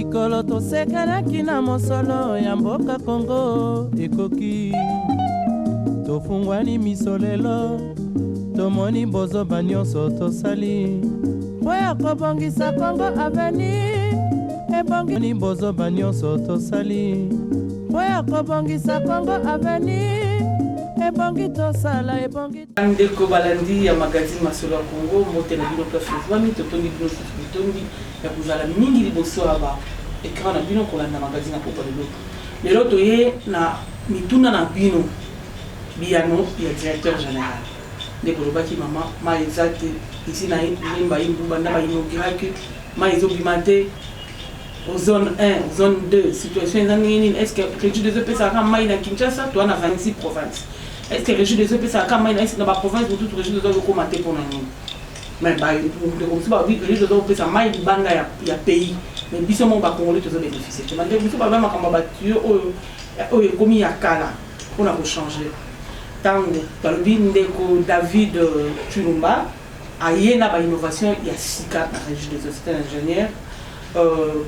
mikolo tosekelaki na mosolo ya mboka Kongo ekoki tofungwani miso lelo tomoni bozoba nyonso tosali oya kobongisa Kongo aveni ebongi bozoba nyonso tosali oya kobongisa Kongo aveni ebongi tosala ebongi ndeko balandi ya magazine masolo ya Kongo motela bino pa Facebook mi totondi bino totondi ya kuzala mingi liboso aba ekran na bino kolanda magazine ya Kongo lelo toye na mituna na bino biano ya directeur général ndeko lobaki mama ma exact ici na limba imbu banda ba inaugurake ma ezobimate au zone 1 zone 2 situation est-ce que région des EPS a mai na Kinshasa toi na 26 provinces. Est-ce que région des EPS a mai na ba province de toute région des EPS commenter pour nous mais ba comme ça ba région des EPS a mai banda ya pays mais biso mo ba congolais to bénéficier mais biso ba ma kamba batio o komi ya kala on a changer tango talobi ndeko David Chulumba ayena ba innovation ya sika na région des sociétés ingénieurs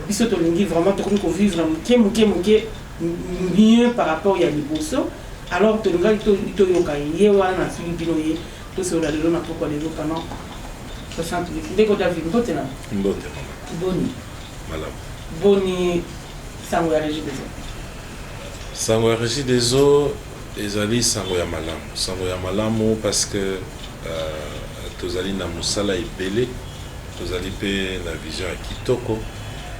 biso tolingi vraiment to vivre muke mieux par rapport ya liboso alors tolinga to yoka ye wana na Philippino ye to se la lelo na poko lelo pendant 60 minutes ndeko David mbote boni malam boni sango ya régie des eaux sango ya régie des eaux ezali sango ya malamu parce que tozali na musala ebele tozali pe na vision ya kitoko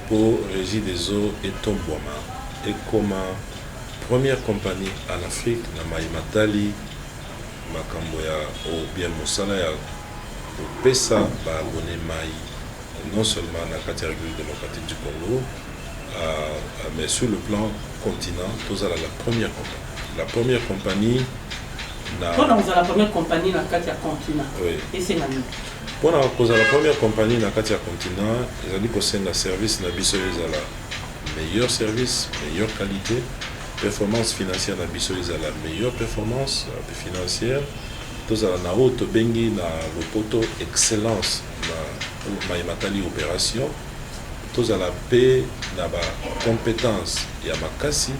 pour régie des eaux et tombwama et comme première compagnie en Afrique na maimatali makambo ya o bien musala ya pesa ba abonné mai non seulement na la République démocratique du Congo mais sur le plan continent tozala la première compagnie na la première compagnie na kati ya continent oui. Et c'est nani pour la première compagnie na kati ya continent ezali kosenga service na biso ezala meilleur service meilleure qualité performance financière na biso ezala meilleure performance financière tozala na haut tobengi na lopoto excellence na maimatali opération tozala pe na ba compétence ya makasi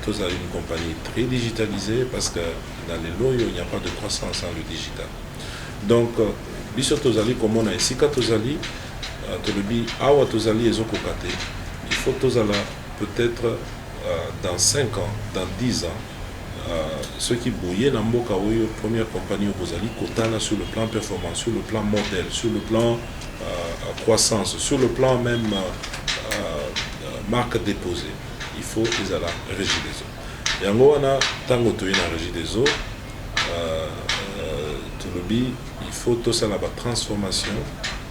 tozala une compagnie très digitalisée parce que dans les lots il n'y a pas de croissance sans le digital donc biso tozali komona esika tozali tolobi awa tozali ezokoka te il faut tozala peut-être dans 5 ans dans 10 ans ceux qui bouillent na mboka oyo première compagnie bozali kotala sur le plan performance sur le plan modèle sur le plan croissance sur le plan même marque déposée il faut ezala régie des eaux yango wana tango toye na régie des eaux tolobi il faut tout ça la transformation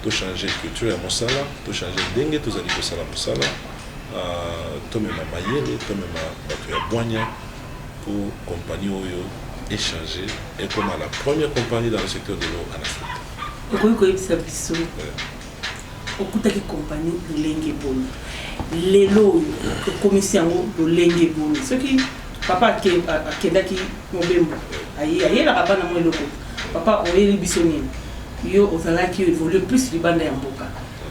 tout changer culture ya mosala tout changer ndenge tozali kosala mosala to mema mayele to mema bato ya bwanya pour compagnie oyo échanger et comme la première compagnie dans le secteur de l'eau en Afrique okoki koyebisa biso okutaki compagnie lolenge boni lelo oyo ekomisi yango lolenge boni soki papa akendaki mobembo ayelaka bana mo eloko papa oyeli biso nini yo ozalaki évolue plus libanda ya mboka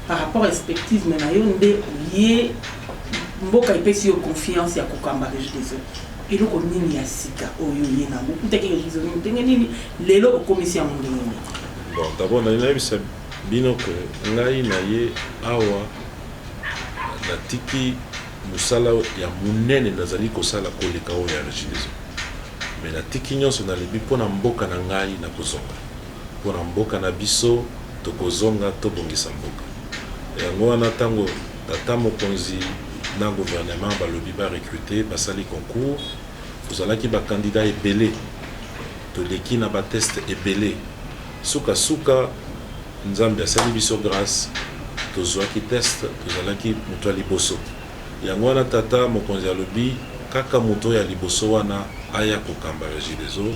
par rapport à expertise mais na yo nde ye mboka epesi yo confiance ya kokamba régie des eaux eloko nini ya sika oyo ye nango okutaki régie des eaux ndenge nini lelo okomisi yango ndenge nini bon d'abord nayebisa bino ke ngai na ye awa natiki musala ya munene nazali kosala koleka oyo ya régie des eaux mais natiki nyonso nalebi mpona mboka na ngai na kozonga mpona mboka na biso tokozonga tobongisa mboka yango wana ntango tata mokonzi na gouvernement balobi barecrute basali concours tozalaki bakandidat ebele toleki na bateste ebele sukasuka nzambe asali biso grâce tozwaki test tozalaki moto ya liboso yango wana tata mokonzi alobi kaka moto ya liboso wana aya kokamba régie des eaux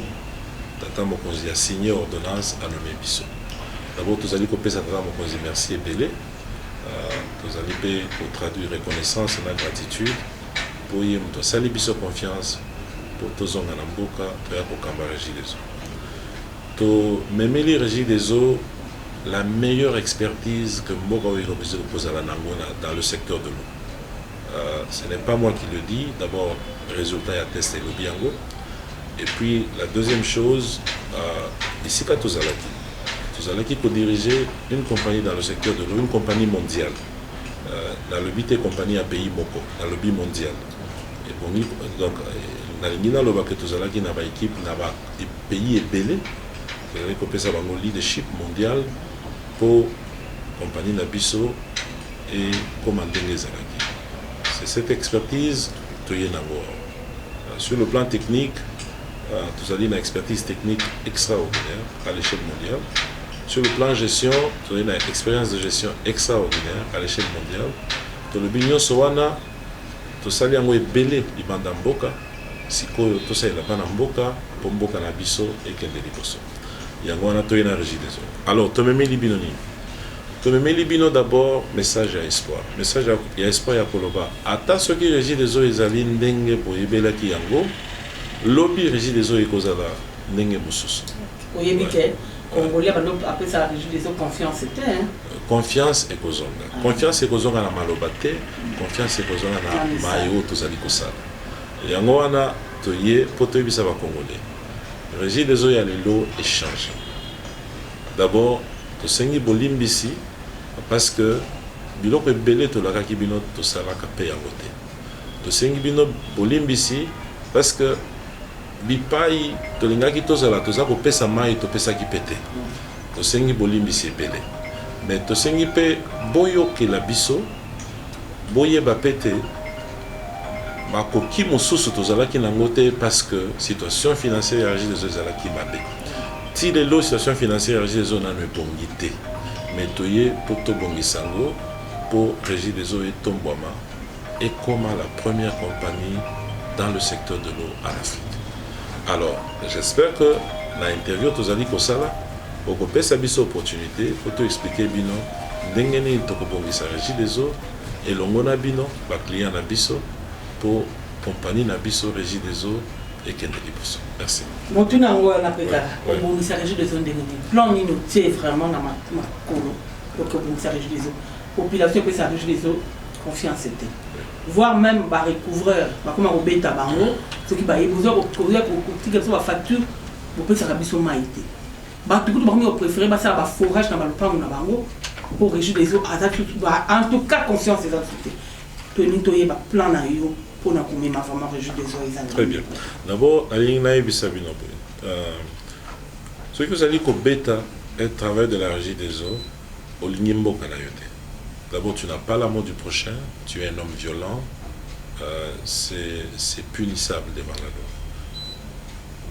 tata mokonzi a signé ordonnance anome biso d'abord tozali kopesa tata mokonzi merci ebele tozali pe kotraduire reconnaissance na gratitude po ye moto asali biso confiance po tozonga na mboka toya kokamba régie des eaux tomemeli régie des eaux la meilleure expertise que mboka oyo elobi kozala nango dans le secteur de l'eau Ce n'est pas moi qui le dis. D'abord, le résultat est attesté le Biango. Et puis, la deuxième chose, ici, pas Tozalaki pour diriger une compagnie dans le secteur de l'eau, une compagnie mondiale. Dans le but, compagnie à pays Moko, dans le but mondial. Et bon, donc, dans le Nina, Tozalaki n'a pas équipe, n'a pas pays est belé. Tozalaki peut faire un leadership mondial pour compagnie Nabiso et commander les Alaki. C'est cette expertise que tu as. Sur le plan technique, tu as une expertise technique extraordinaire à l'échelle mondiale. Sur le plan gestion, tu as une expérience de gestion extraordinaire à l'échelle mondiale. Tu as le bignon soana, tu as un belé du bandamboka, si tu as la bandamboka, pour mboka na biso et kende liboso. Yangoana tu as une régie des eaux. Alors, tu me mets libinoni. Tu me mets libino d'abord, message à espoir. Message à espoir à Koloba. Ata ceux qui régit des eaux, ils allaient n'dengue pour yebela ki yango. Lobby régie des eaux et kozala n'dengue mususu. Oyebike. Congolais, après ça, régie des eaux, confiance c'était. Confiance et kozonga. Confiance et kozonga na malobate. Confiance et kozonga na mayo tozali kosala. Yango wana toye poto bisa ba Congolais. Régie des eaux ya lelo échange. D'abord, to sengi bolimbisi parce que biloko ebele to laka ki bino to sala ka pe yango te. To sengi bino bolimbisi parce que bipai tolingaki tozala toza kopesa mai topesaki pete tosengi bolimbisi ebele mais tosengi mpe boyokela biso boyeba pete bakoki mosusu tozalaki nango te parce que situation financière ya régie des eaux ezalaki mabe ti lelo situation financière ya régie des eaux nano ebongi te mais toye mpo tobongisa yango mpo régie des eaux etombwama ekoma la première compagnie dans le secteur de l'eau en Afrique. Alors, j'espère que dans l'interview, tu as dit que ça, pour que tu aies cette opportunité, pour te expliquer bino, d'engagner ton régie des eaux et l'ongona bino, le client nabiso, pour compagnie nabiso, régie des eaux et Kende Liboso. Merci. Bon, tu n'as pas la pour régie des eaux, plan nino, c'est vraiment dans ma colo, pour que vous régie des eaux. Population peut sa régie des eaux, confiance c'était. Voire même par recouvreur, comme un bêta bango, ce qui va y besoin pour facture, pour que ça rabisse au maïté. Tout le monde préféré ça va forage dans le plan de bango pour régir les eaux. En tout cas, confiance des entités. Tenir toyer ba plan na yo pour na combien ma vraiment régir des eaux. Très bien. D'abord, Alina Bisabino. Ce que vous allez que bêta est le travail de la régie des eaux au Lingimbo Kanayote. D'abord, tu n'as pas l'amour du prochain, tu es un homme violent, c'est punissable devant la loi.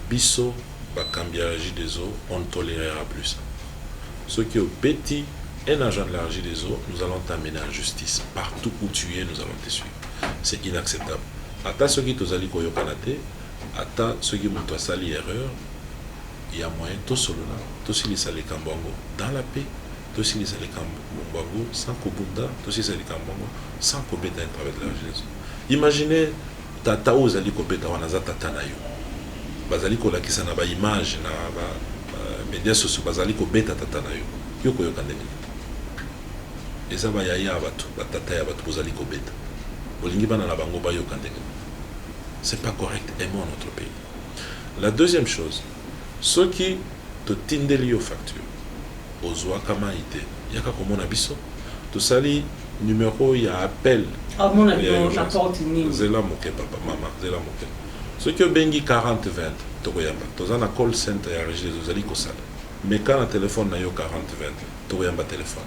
Bisso, Bakambia, régie des eaux, on ne tolérera plus ça. Ceux qui ont bêti un agent de la régie des eaux, nous allons t'amener en justice. Partout où tu es, nous allons te suivre. C'est inacceptable. Ata ceux qui t'ont allé koyo kanate, ata ceux qui m'ont sali erreur, il y a moyen, tout solo là, tout ce qui s'est dans la paix. Tous les Kambongo, sans Kobunda, tous les Kambongo, sans Kobeta en travers de la Jésus. Imaginez Tata Ozali Kobeta Wanaza Tatanayo. Bazali Kolakisa na ba image na ba médias sociaux Bazali Kobeta Tatanayo. Yoko Yokandeni. Et ça va yaya abatu, batata ya batu Bozali Kobeta. Bolingi bana na bango ba Yokandeni. C'est pas correct, aimons notre pays. La deuxième chose, ceux qui te tindeli aux factures. Ozwa kama ite yaka komona biso to sali numéro ya appel mon avis la porte ni zela moke papa mama zela moke ce que bengi 40 20 to koyamba to za na call center ya régie des ozali ko sala mais quand la téléphone na yo 40 20 to koyamba téléphone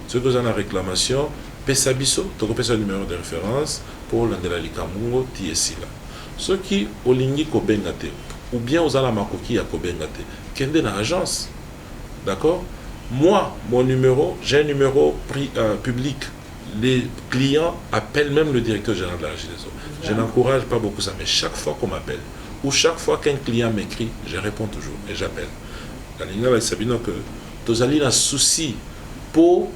ce que za na réclamation pesa biso to ko pesa numéro de référence pour landela likamungo ti esila ce qui olingi ko benga te ou bien ozala makoki ya ko benga te kende na agence, d'accord. Moi, mon numéro, j'ai un numéro public. Les clients appellent même le directeur général de la régie des eaux. Je n'encourage pas beaucoup ça, mais chaque fois qu'on m'appelle, ou chaque fois qu'un client m'écrit, je réponds toujours et j'appelle. La ligne avec Sabino que tu as un souci pour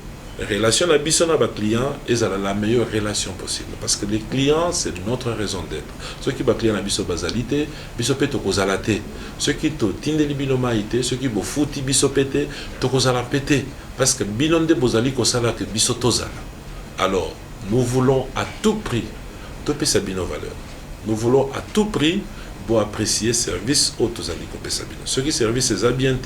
relation à le client et la meilleure relation possible. Parce que les clients, c'est notre raison d'être. Ceux qui ont client à biso basalité, biso péto kozalate. Ceux qui ont tindeli binomaïté, ceux qui ont fouti biso pété, to kozala pété. Parce que bilonde bozali kosala que biso tozala. Alors, nous voulons à tout prix topesa bino valeur. Nous voulons à tout prix pour apprécier service au tozali kopesa bino. Ce qui service est bien,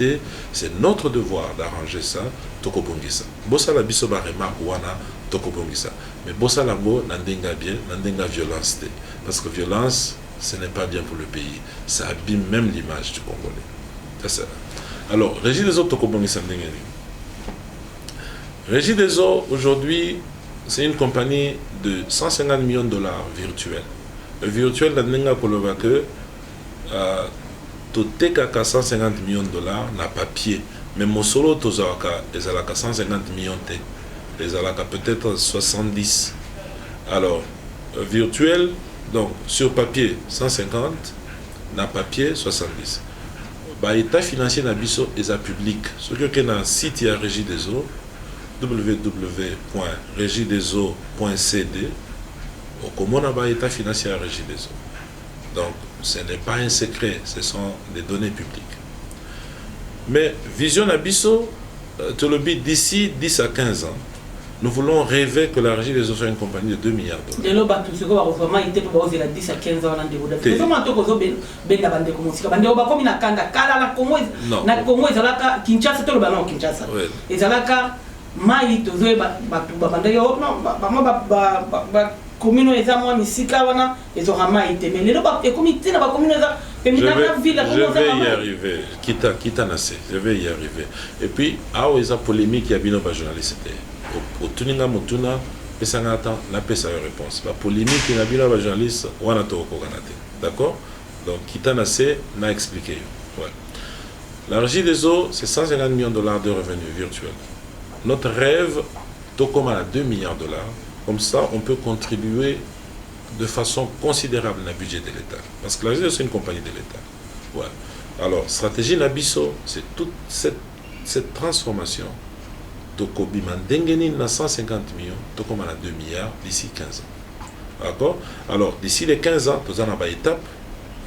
c'est notre devoir d'arranger ça, tokobongisa. Bossa la biso ba remarque wana tokobongisa. Mais bossa la go nandenga bien, nandenga violence. Parce que violence, ce n'est pas bien pour le pays. Ça abîme même l'image du Congolais. C'est ça. Alors, Régie des eaux tokobongisa ndengeni. Régie des eaux, aujourd'hui, c'est une compagnie de 150 millions de dollars virtuels. Le virtuel, nandenga koloba que totekaka 150 millions de dollars na papier. Mais mon solo tozalaka ezalaka 150 millions te. Ezalaka peut-être 70. Alors, virtuel, donc sur papier 150, na papier 70. Bah, état financier na biso eza public. Ce que na site ya Régie des eaux, www.regideseaux.cd, au commun ba état financier à Régie des eaux. Donc, ce n'est pas un secret, ce sont des données publiques. Mais Vision Abisso, d'ici 10 à 15 ans, nous voulons rêver que la Régie des eaux soit une compagnie de 2 milliards de dollars. Commune eza moi misika wana ezorama ite mais lelo ba comité na ba commune eza pemina na ville je vais y arriver kita nase je vais y arriver et puis ao eza polémique ya bino ba journaliste au tuninga mutuna pesanga ata na pesa yo réponse ba polémique na bino ba journaliste wana to ko kanate d'accord donc kita nase na expliquer ouais. La Régie des eaux c'est 150 millions de dollars de revenus virtuels. Notre rêve to comme à 2 milliards de dollars. Comme ça, on peut contribuer de façon considérable dans le budget de l'État. Parce que la Régie, c'est une compagnie de l'État. Voilà. Alors, stratégie Nabiso, c'est toute cette transformation. Tokobi Mandengeni na 150 millions, Tokoma na 2 milliards d'ici 15 ans. D'accord? Alors, d'ici les 15 ans, nous avons une étape.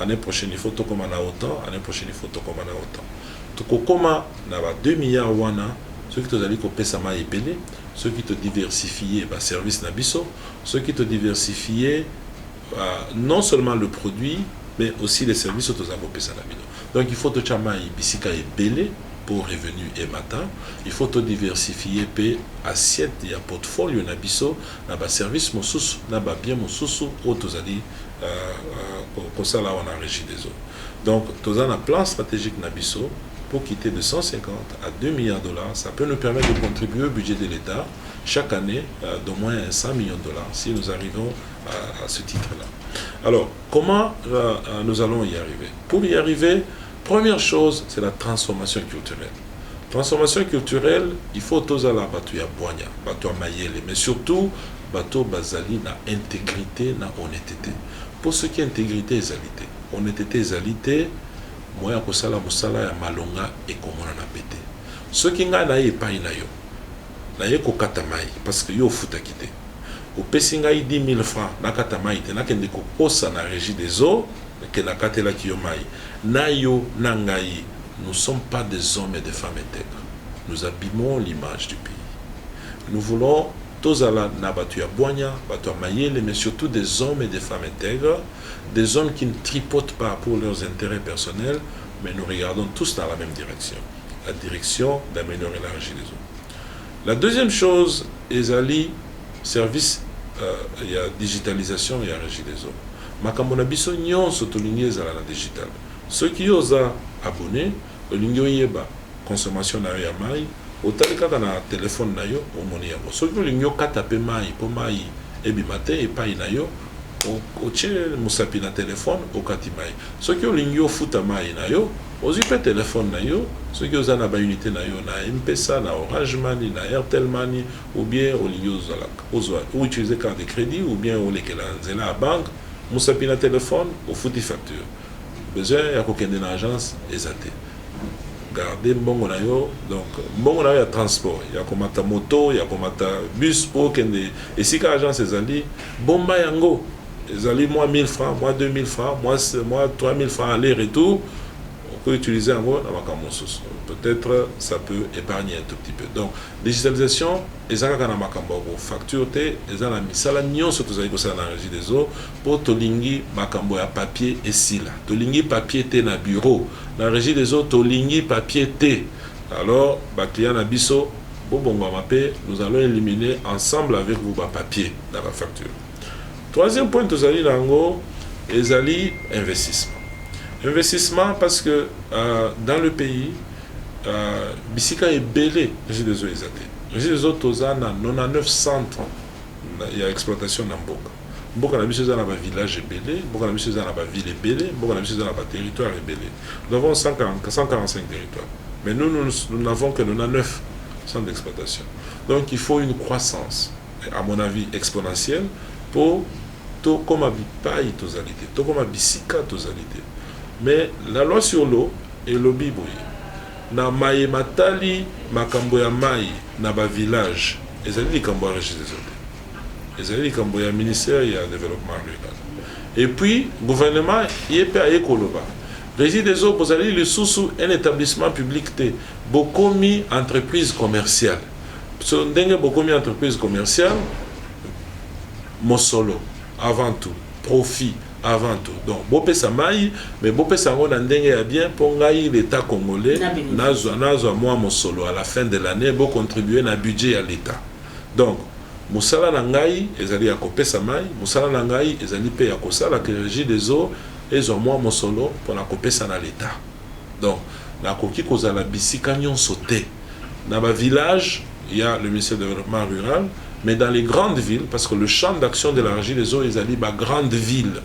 L'année prochaine, il faut Tokoma na autant. L'année prochaine, il faut Tokoma na autant. Tokoma na 2 milliards wana, ceux qui te disent que ça m'a épelé. Ceux qui te diversifient bah, service Nabiso, ceux qui te diversifient non seulement le produit, mais aussi les services aux Nabino. Donc il faut te chamaï bisika et belé pour revenu et matin. Il faut te diversifier pe assiette et portfolio Nabiso, naba service mosusu, naba bien mosusu, au tozali comme ça là on a Régie des eaux. Donc tozana plan stratégique Nabiso. Pour quitter de 150 à 2 milliards de dollars, ça peut nous permettre de contribuer au budget de l'État chaque année d'au moins 100 millions de dollars si nous arrivons à ce titre-là. Alors, comment nous allons y arriver? Pour y arriver, première chose, c'est la transformation culturelle. Transformation culturelle, il faut tous à la batuya boigna, batuya mayele, mais surtout, batuya bazali na intégrité, na honnêteté. Pour ce qui est intégrité et zalité, honnêteté et zalité, moi ya kosala musala ya malonga ekomona na pete soki nga na ye pai na yo na ye kokata mai parce que yo futa kite opesi ngai 10 000 francs nakata mai te nakende kokosa na Régie des eaux ke nakatela ki yo mai na yo na ngai nous sommes pas des hommes et des femmes intègres, nous abîmons l'image du pays. Nous voulons tozala na batu ya boigna, batu ya mayele, mais surtout des hommes et des femmes intègres, des hommes qui ne tripotent pas pour leurs intérêts personnels, mais nous regardons tous dans la même direction, la direction d'améliorer la Régie des eaux. La deuxième chose, ezali service, il y a digitalisation, il y a Régie des eaux. Makambo na biso nyonso tolingi ezala na digital. Ceux qui osent abonner, olingi oyeba consommation na yo ya mai, otali kaka na téléphone na yo omoni yango. Soki olingi okata pe mai po mai ebima te epai na yo, otie mosapi na téléphone okati mai. Soki olingi ofuta mai na yo, ozwi pe téléphone na yo, soki oza na baunité na yo na M-Pesa, na Orange Money, na Airtel Money, ou bien olingi ozwa ou utiliser carte de crédit, ou bien olekela nzela à banque, mosapi na téléphone, ofuti facture. Besoin ya kokende na agence ezate. Garder mbongo na yo, donc mbongo na yo ya transport, ya komata moto, ya komata bus pour kende esika agence ezali bomba yango ezali moi 1000 francs, moi 2000 francs, moi 3000 francs aller retour, peut utiliser en gros peut-être ça peut épargner un tout petit peu. Donc digitalisation ezaka na makambo facture te ezala misala nyonso tozali kosala na régie des eaux pour tolingi makambo ya papier esila tolingi papier te na bureau na régie des eaux tolingi papier te. Alors ba client na biso bobongwa pe nous allons éliminer ensemble avec vous ba papier dans la facture. Troisième point tozali nango ezali investissement. Investissement parce que dans le pays, Bisika est belé, Régie des eaux exaltées. Régie des eaux, tozana 99 centres, il y a exploitation dans Mboka. Mboka na biso na ba village est belé, Mboka na biso na ba ville est belé, Mboka na biso na ba territoire est belé. Nous avons 145 territoires. Mais nous n'avons que 99 centres d'exploitation. Donc il faut une croissance, à mon avis, exponentielle pour tout comme habitat totalité, tout comme Bisika totalité. Mais la loi sur l'eau et le biboui. Na maye matali makambo ya mai na ba village. Ezali likambo ya régie des eaux. Ezali likambo ya ministère ya développement rural. Et puis gouvernement yepe aye koloba. Régie des eaux bozali le sous un établissement public te bokomi entreprise commerciale. So ndenge bokomi entreprise commerciale mosolo avant tout profit avant tout. Donc, bopesa mai, mais bopesa ngo na ndenge ya bien pour ngai l'État congolais nazwa moi mon solo à la fin de l'année bo contribuer na budget à l'État. Donc, musala na ngai ezali ya kopesa mai, musala na ngai ezali pe ya kosala que régie des eaux ezwa moi mon solo pour na kopesa na l'État. Donc, na koki kozala bisika nyonso te. Na ba village, il y a le ministère du développement rural, mais dans les grandes villes parce que le champ d'action de la régie des eaux ezali ba grande ville.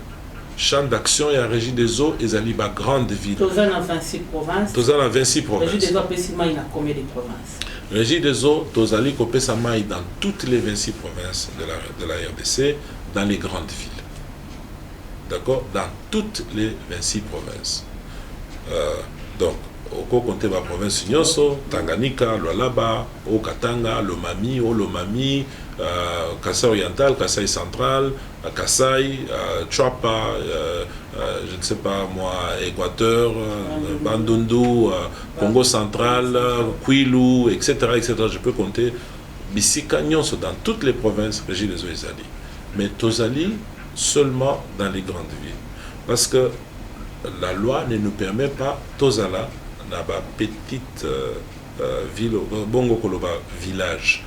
Champ d'action et la régie des eaux et Zaliba grande ville. Tozan a 26 provinces. Tozan a 26 provinces. Régie des eaux Pessima, il a combien de provinces? Régie des eaux, Tozali Kopesama dans toutes les 26 provinces de la RDC, dans les grandes villes. D'accord? Dans toutes les 26 provinces. Donc, au compte la province Nyonso, Tanganyika, Lualaba, Okatanga, Lomami, Olomami, Kassai oriental, Kassai central, Kassai, Chapa, je ne sais pas moi, Équateur, Bandundu, Congo central, Kwilu, etc., etc. Je peux compter Bisika Nyonso dans toutes les provinces régies des eaux Ezali. Mais Tozali seulement dans les grandes villes. Parce que la loi ne nous permet pas Tozala dans la petite ville, Bongo Koloba village.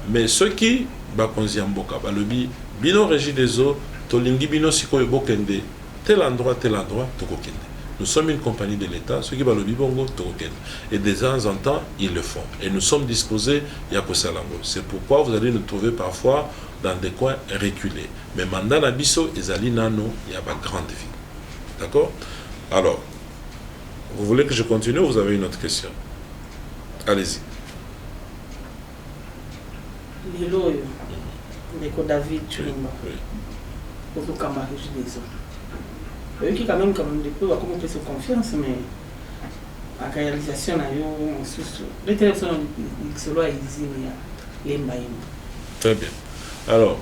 Mais ceux qui bakonzi mboka balobi bino régie des eaux tolingi bino siko ebokende tel endroit tokokende. Nous sommes une compagnie de l'État, ceux qui balobi bongo tokokende. Et de temps en temps ils le font. Et nous sommes disposés ya kosalango. C'est pourquoi vous allez nous trouver parfois dans des coins reculés. Mais mandat na biso ezali nano ya ba grande ville. D'accord? Alors, vous voulez que je continue ou vous avez une autre question? Allez-y. Lelo yo ndeko David Chulumba pour Kamara régie des eaux. Eux qui quand même ndeko va comment faire confiance mais la réalisation na yo sous les téléphones solo a izini ya lemba yemo. Très bien. Alors,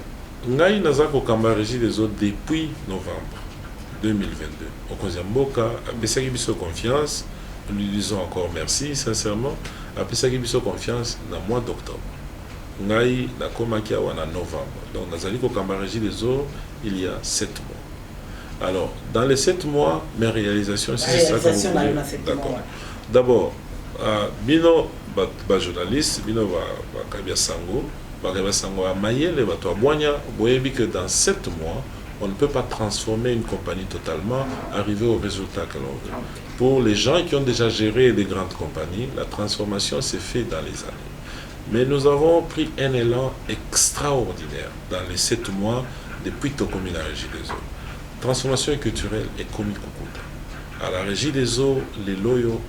ngai nazako Kamara régie des eaux depuis novembre 2022. Au Kozamboka a pesaki biso confiance, nous lui disons encore merci sincèrement, a pesaki biso confiance dans le mois d'octobre. Ngai na komaki awa na novembre. Donc nazali ko Kamara régie des eaux il y a 7 mois. Alors dans les 7 mois mes réalisations c'est ça que vous voulez. D'accord. D'abord bino ba journaliste bino ba kabia sango a mayele ba to bonya boyebi que dans 7 mois on ne peut pas transformer une compagnie totalement, arriver au résultat que l'on veut. Pour les gens qui ont déjà géré des grandes compagnies, la transformation s'est faite dans les années. Mais nous avons pris un élan extraordinaire dans les 7 mois depuis Tokomi la régie des eaux. Transformation culturelle et comique à la régie des eaux, les loyaux,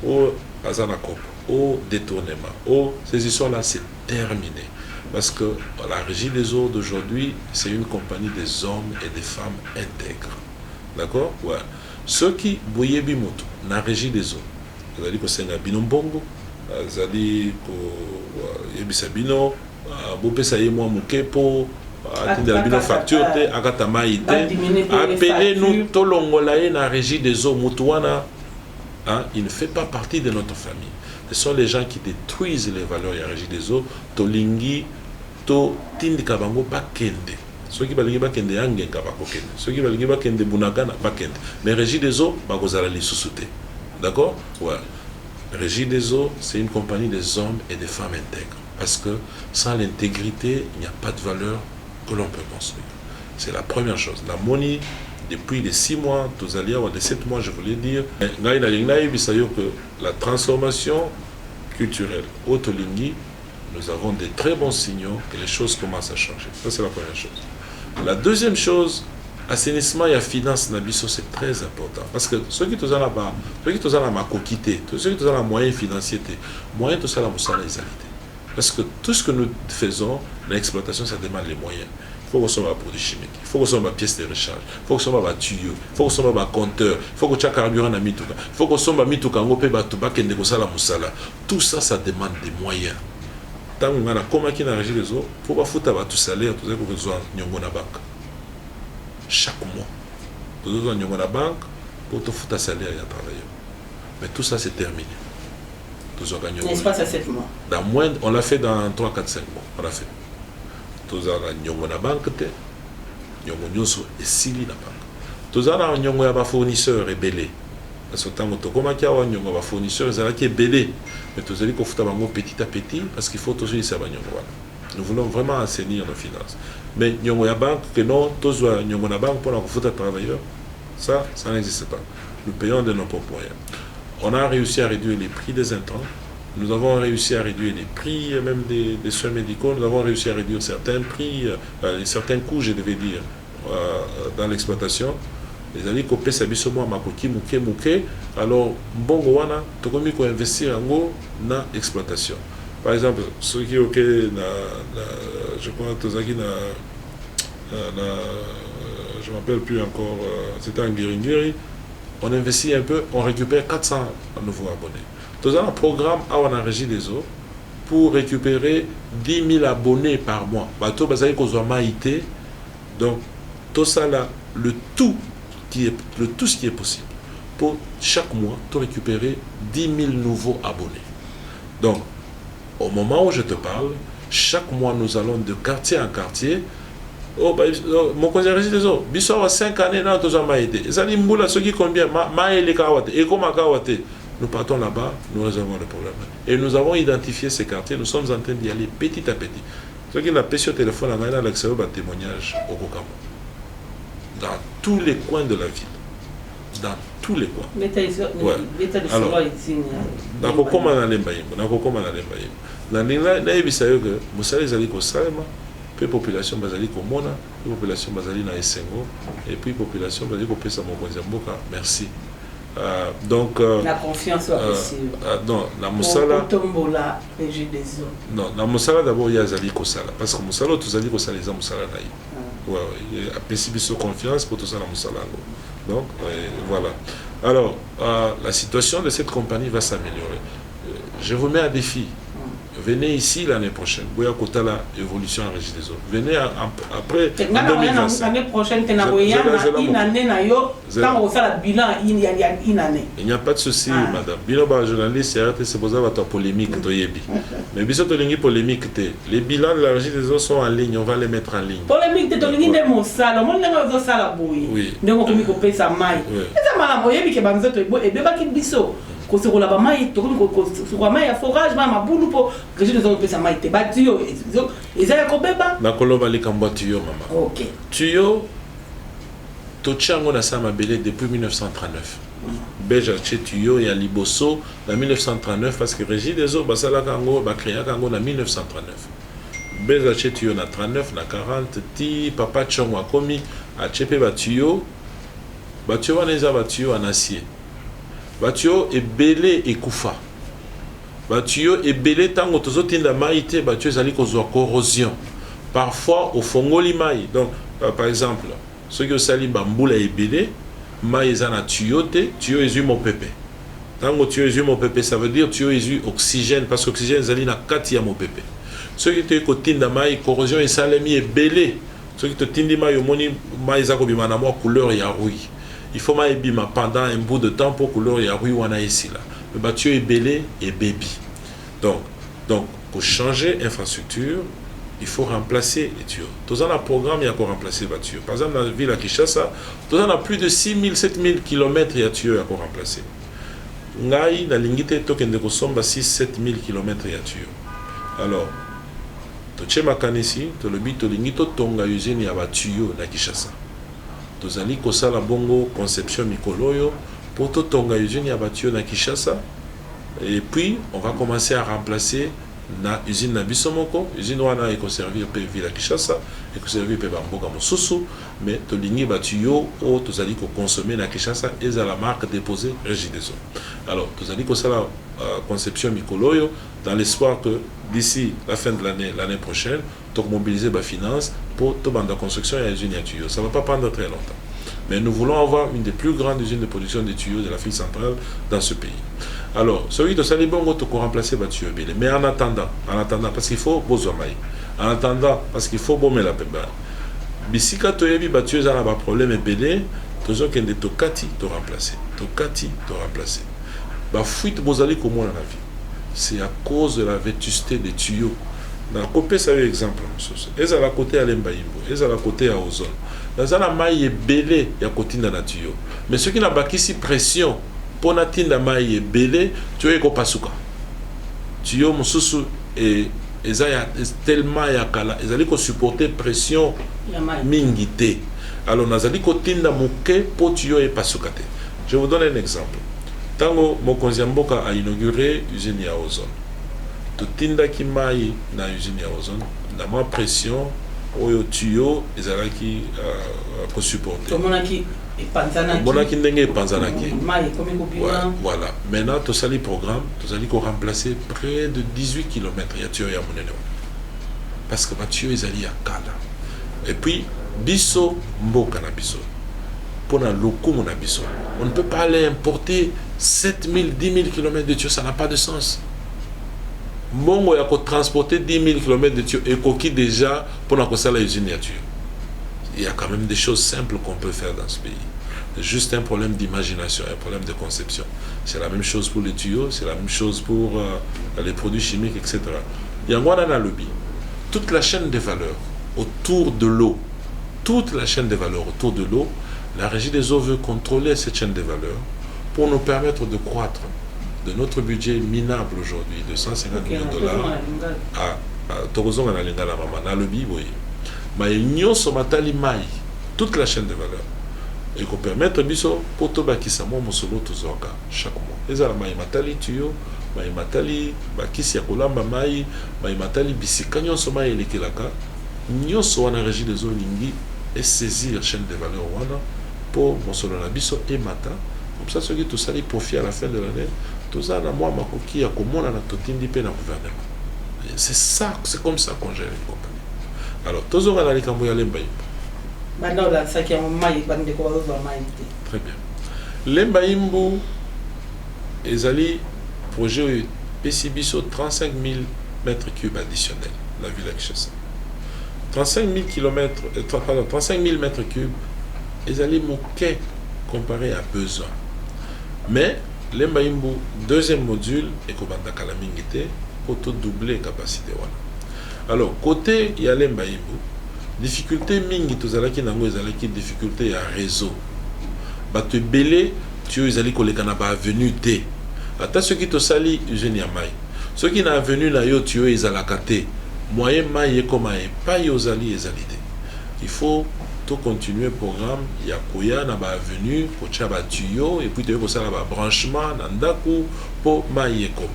au Azanakop, au détournement, ces histoires-là, c'est terminé. Parce que la régie des eaux d'aujourd'hui, c'est une compagnie des hommes et des femmes intègres. D'accord? Ouais. Ceux qui bouillent bimoto, la régie des eaux, vous allez dire que c'est un binombongo, vous allez dire que yebisa bino, bopesa yemwa mukepo, atindela bino facture te, akatama ite, appelez-nous tolongolaye na régie des eaux, mutuana, hein, il ne fait pas partie de notre famille. Ce sont les gens qui détruisent les valeurs ya Regideso, tolingi, to tindika bango bakende. Ceux qui balingi bakende yangenga bakokende. Ceux qui balingi bakende bunagana bakende. Mais Regideso, bakozala li susute. D'accord? Ouais. Regideso, c'est une compagnie des hommes et des femmes intègres. Parce que sans l'intégrité, il n'y a pas de valeur que l'on peut construire. C'est la première chose. La monnaie, depuis les 6 mois, tous alliés, ou les 7 mois, je voulais dire, que la transformation culturelle au Tolingi, nous avons des très bons signaux que les choses commencent à changer. Ça, c'est la première chose. La deuxième chose, assainissement et finance nabiso, c'est très important. Parce que ceux qui sont là-bas, ceux qui sont là-bas, ceux qui sont là, moyens financiers, moyens, tout ça, la moussala les alité. Parce que tout ce que nous faisons, l'exploitation, ça demande les moyens. Il faut qu'on soit un produit chimique, il faut qu'on soit une pièce de recharge, il faut qu'on soit un tuyau, il faut qu'on soit un compteur, il faut qu'on soit un carburant à mituka, il faut qu'on soit un mituka, on peut pas. Tout ça, ça demande des moyens. Tant qu'on a comme qui n'a régi les autres, il faut pas foutre tout salaire, tout ça pour que ce soit une banque. Chaque mois, tout ça soit une banque pour te foutre salaire et travailler. Mais tout ça, c'est terminé. N'est-ce pas, ça 7 mois? On l'a fait dans 3, 4, 5 mois. On l'a fait. Tous na banque, et sili na banque. Tous les fournisseurs et belé. Parce que tant que tu as fournisseurs, ils sont belé. Mais tous les petit à petit, parce qu'il faut toujours ça. Nous voulons vraiment assainir nos finances. Mais nous avons banque que non, tous les banque pour les travailleurs, ça n'existe pas. Nous payons de nos propres moyens. On a réussi à réduire les prix des intrants. Nous avons réussi à réduire les prix même des soins médicaux. Nous avons réussi à réduire certains prix, certains coûts, je devais dire, dans l'exploitation. Les amis qui ont payé ça moi makoki mouké. Alors bon goana, tu as mis investir en dans l'exploitation. Par exemple, ceux qui ont je crois que je ne m'appelle plus encore, c'était en Guiringiri. On investit un peu, on récupère 400 nouveaux abonnés. Nous avons un programme à on a régi des eaux pour récupérer 10 000 abonnés par mois. Donc, tout ça là, le tout ce qui est possible. Pour chaque mois, tu récupérer 10 000 nouveaux abonnés. Donc, au moment où je te parle, chaque mois, nous allons de quartier en quartier. Oh, bah, mon conseiller régit des eaux. Bissor 5 années, non, tu as maïté. Ça dit, Mboula, ce qui combien, maïté, et comment kawate. Nous partons là-bas, nous résolvons le problème. Et nous avons identifié ces quartiers, nous sommes en train d'y aller petit à petit. Ce qui n'a pas sur le téléphone, on a l'accès au témoignage au Kokamo. Dans tous les coins de la ville. Dans tous les coins. L'état de alors, dans Kokoma on a l'embaïm. Dans que Moussala Zali Kosalema, puis population Bazali Komona, puis population Bazali na Essengo, et puis population Bazali Kopesa Mokonzamboka. Merci. Donc la confiance possible. Non, la Moussala. Non, la Moussala d'abord il y a Zali Kosala parce que Moussala tous Zali Kosala les Moussala naï. Ouais, il y a principe de confiance pour tout ça la Moussala. Donc voilà. Alors la situation de cette compagnie va s'améliorer. Je vous mets un défi. Venez ici l'année prochaine. Boya Kota la évolution en régie des eaux. Venez après. L'année prochaine, il n'y a pas de souci, madame. Bino ba journaliste, c'est pour ça que tu polémique, mais biso to lingi polémique, les bilans de la régie des eaux sont en ligne. On va les mettre en ligne. Polémique, tu lingi de mon salon. Mon lingi de salon boy. Oui. Donc on peut couper sa maille. C'est mal à boyer, mais que banzo to et beba qui biso. Ko se rola ba maille, to ko maille à forage, ma boulou pour que je ne sais pas maille te batio. Ils allaient ko beba. Na koloba li kamba tuyau maman. OK. Tuyau to chango na sama belé depuis 1939. Beja chez tuyau et à Liboso en 1939 parce que régie des eaux basala kango ba créa kango en 1939. Beja chez tuyau na 39 na 40 ti papa chongo a komi a chepe ba tuyau wana ba tuyau en acier. Batio est belé et koufa. Batio est belé tant que tu as tinda maïté, batio est allé cause corrosion. Parfois au fongoli maï. Donc par exemple, ceux qui ont sali bamboula est belé, maï est en tuyau est mon pépé. Tant que tuyau est mon pépé, ça veut dire tuyau est oxygène parce que oxygène est allé na 4 mon pépé. Ceux qui ont tinda maï corrosion et salami est belé. Ceux qui ont tinda maï au moni maï zako bimana moi couleur ya rouille. il faut ma ebima pendant un bout de temps pour que l'eau y a wana ici là. Le bâtiment est belé et baby. Donc, pour changer l'infrastructure, il faut remplacer les tuyaux. Tous en a programme, il y a pour remplacer les tuyaux. Par exemple, dans la ville à Kinshasa, tous en a plus de 6000, 7000 km, il y a tuyaux à remplacer. Ngai, na lingite, token de Kosomba, 6-7000 km, il y a tuyaux. Alors, tu as makanisi, tu le bit, tu lingito, tonga usine, il y a tuyaux à Kinshasa. Tu as dit que la bongo conception mikoloyo, pour tout tonga usine, il y a tuyaux à Kinshasa. Et puis, on va commencer à remplacer na usine na bisomoko, usine wana eko servir pe ville Kinshasa, eko servir pe bamboka mosusu, mais to lingi batuyo o tozali ko consommer na Kinshasa et à la marque déposée Regideso. Alors, tozali ko sala conception mikoloyo dans l'espoir que d'ici la fin de l'année prochaine, to mobiliser ba finance pour to banda construction et usine ya tuyaux. Ça va pas prendre très longtemps. Mais nous voulons avoir une des plus grandes usines de production de tuyaux de l'Afrique centrale dans ce pays. Alors, celui de Salibongo, tu peux remplacer Batio Bélé. Mais en attendant, parce qu'il faut Bozomai. En attendant, parce qu'il faut Bomé la Pemba. Bisika Toyebi Batio Zana ba problème Bélé, toujours qu'il y a Tokati te remplacer. Tokati te remplacer. Ba fuite Bozali comme moi dans la vie. C'est à cause de la vétusté des tuyaux. Dans le côté, ça veut exemple. Ils à la côté à l'Embaïmbo, ils à la côté à Ozone. Dans la maille belé, il y a côté dans la tuyau. Mais ce qui n'a pas ici pression, pour n'atteindre la maille belé, tu es comme pasuka. Tuyau, mon sous et tellement il y a kala, ils allaient supporter pression mingité. Alors, nous allons côté dans mon quai pour tuyau et pasukate. Je vous donne un exemple. Tango Mokonziamboka a inauguré l'usine à Ozone. Totinda ki mai na usine ya Ozone na ma pression oyo tuyau ezalaki ko supporter tomonaki epanzanaki monaki ndenge epanzanaki mai comme kopima voilà maintenant to sali programme to sali ko remplacer près de 18 km ya tuyau ya monene parce que ba tuyau ezali ya kala et puis biso mboka na biso pona lokumu na biso on ne peut pas aller importer 7000 10000 km de tuyau, ça n'a pas de sens. Mongo ya ko transporter 10 000 km de tuyaux et coquille déjà pour la usine de tuyaux. Il y a quand même des choses simples qu'on peut faire dans ce pays. C'est juste un problème d'imagination, un problème de conception. C'est la même chose pour les tuyaux, c'est la même chose pour les produits chimiques, etc. Il y a un lobby. Toute la chaîne de valeur autour de l'eau, toute la chaîne de valeur autour de l'eau, la Régie des eaux veut contrôler cette chaîne de valeur pour nous permettre de croître de notre budget minable aujourd'hui de 150 millions de dollars à Torozon à Lingala Mama, na lobby, oui. Mais nous sommes toute la chaîne de valeur. Et qu'on permette biso pour Tobaki Samo Mosolo Tozoka chaque mois. Les Alamaï Matali Tuyo, Maï Matali, Bakis Yakolamba Maï, Maï Matali Bissikanyon Soma et Lekelaka, nous sommes en régie des eaux lingi et saisir la chaîne de valeur Wana pour Mosolo Nabiso et Mata. Comme ça, ceux qui tout ça, ils profitent à la fin de l'année. Tout ça, moi, ma coquille, comment on a totindi pe na gouvernement. C'est ça, c'est comme ça qu'on gère une compagnie. Alors, tous on a les camouilles l'embaïmbo. Maintenant, là, ça qui est un maï, pas de quoi très bien. L'embaïmbo, ils allaient projet PCB sur 35 000 mètres cubes additionnels, la ville de Kinshasa. 35 000 mètres cubes, ils allaient moquer comparé à besoin. Mais l'embaïmbo, deuxième module, et qu'on va d'acalamingité pour tout doubler la capacité. Alors, côté, il y a l'embaïmbo. Difficulté mingi, tout ça qui n'a pas difficulté à réseau. Bah, tu belé, tu es allé coller canaba avenue T. Attends, ceux qui te salient, usine yamai. Ceux qui n'a venu là, yo, tu es à la kate. Moyen maïe comme maïe, pas yo zali et zalide. Il faut tout continuer le programme. Il y a Koya, na ba avenue, pour tchaba tuyau, et puis tu as ça là branchement, nandaku, pour maïe comme.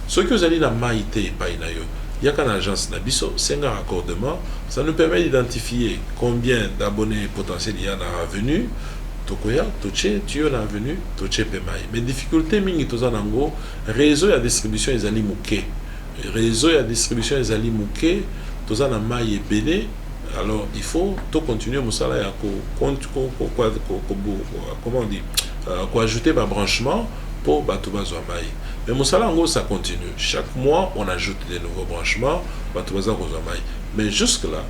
Ceux qui ont na maïté et pas inayo. Il y a qu'une agence Nabiso, c'est un raccordement. Ça nous permet d'identifier combien d'abonnés potentiels il y a dans la revenue. Tokoya, Toche, tu es dans la revenue, Toche Pemaï. Mais difficulté, mingi tozan ango, réseau et distribution ils allaient mouquer. Réseau et distribution ils allaient mouquer, tozan a maille et belé. Alors il faut tout continuer mon salaire comment on dit, ajouter ma branchement pour Batoubazo maille. Mais mon salaire, en gros, ça continue. Chaque mois, on ajoute des nouveaux branchements. Mais jusque-là,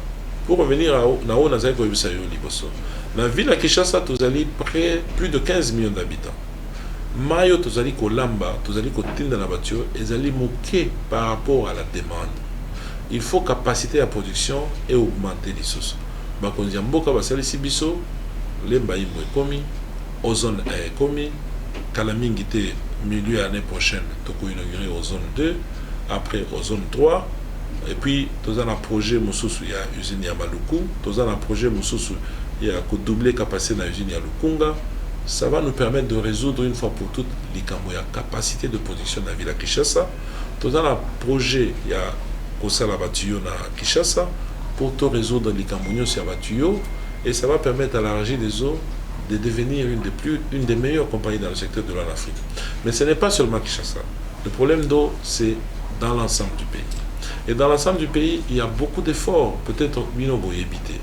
Pour revenir à Nao Nazari Koyobisayo Liboso. Dans la ville de Kinshasa, vous allez près plus de 15 millions d'habitants. Mayo, vous allez Kolamba, vous allez Kotinda Nabatio, et vous allez moquer par rapport à la demande. Il faut capacité à production et augmenter les sources. Bakonzi Mboka Basali Sibiso, Lembaïmo est commis, Ozone est commis, Kalamingite, milieu année prochaine, Toko inauguré au zone 2, après au zone 3. Et puis, nous avons un projet, il y a l'usine Yamaluku, nous avons un projet, il y a doubler capacité dans l'usine Yalukunga. Ça va nous permettre de résoudre une fois pour toutes les capacités de production dans la ville de Kinshasa. Nous avons un projet, il y a Kosala Batuyo dans Kinshasa, pour tout résoudre les Camerounais sur Batuyo. Et ça va permettre à la Régie des eaux de devenir une des meilleures compagnies dans le secteur de l'eau en Afrique. Mais ce n'est pas seulement Kinshasa. Le problème d'eau, c'est dans l'ensemble du pays. Et dans l'ensemble du pays, il y a beaucoup d'efforts, peut-être Minobo éviter.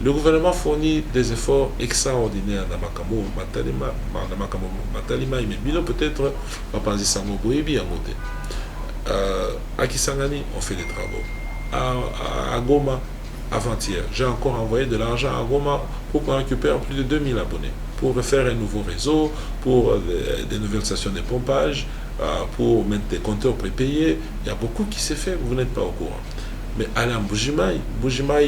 Le gouvernement fournit des efforts extraordinaires dans Makamo, Matalima, mais Bino peut-être va penser Sango Boebi à côté. À Kisangani, on fait des travaux. À Goma, avant-hier, j'ai encore envoyé de l'argent à Goma pour qu'on récupère plus de 2000 abonnés, pour refaire un nouveau réseau, pour des nouvelles stations de pompage, pour mettre des compteurs prépayés. Il y a beaucoup qui s'est fait, vous n'êtes pas au courant. Mais allez en Bujimaï,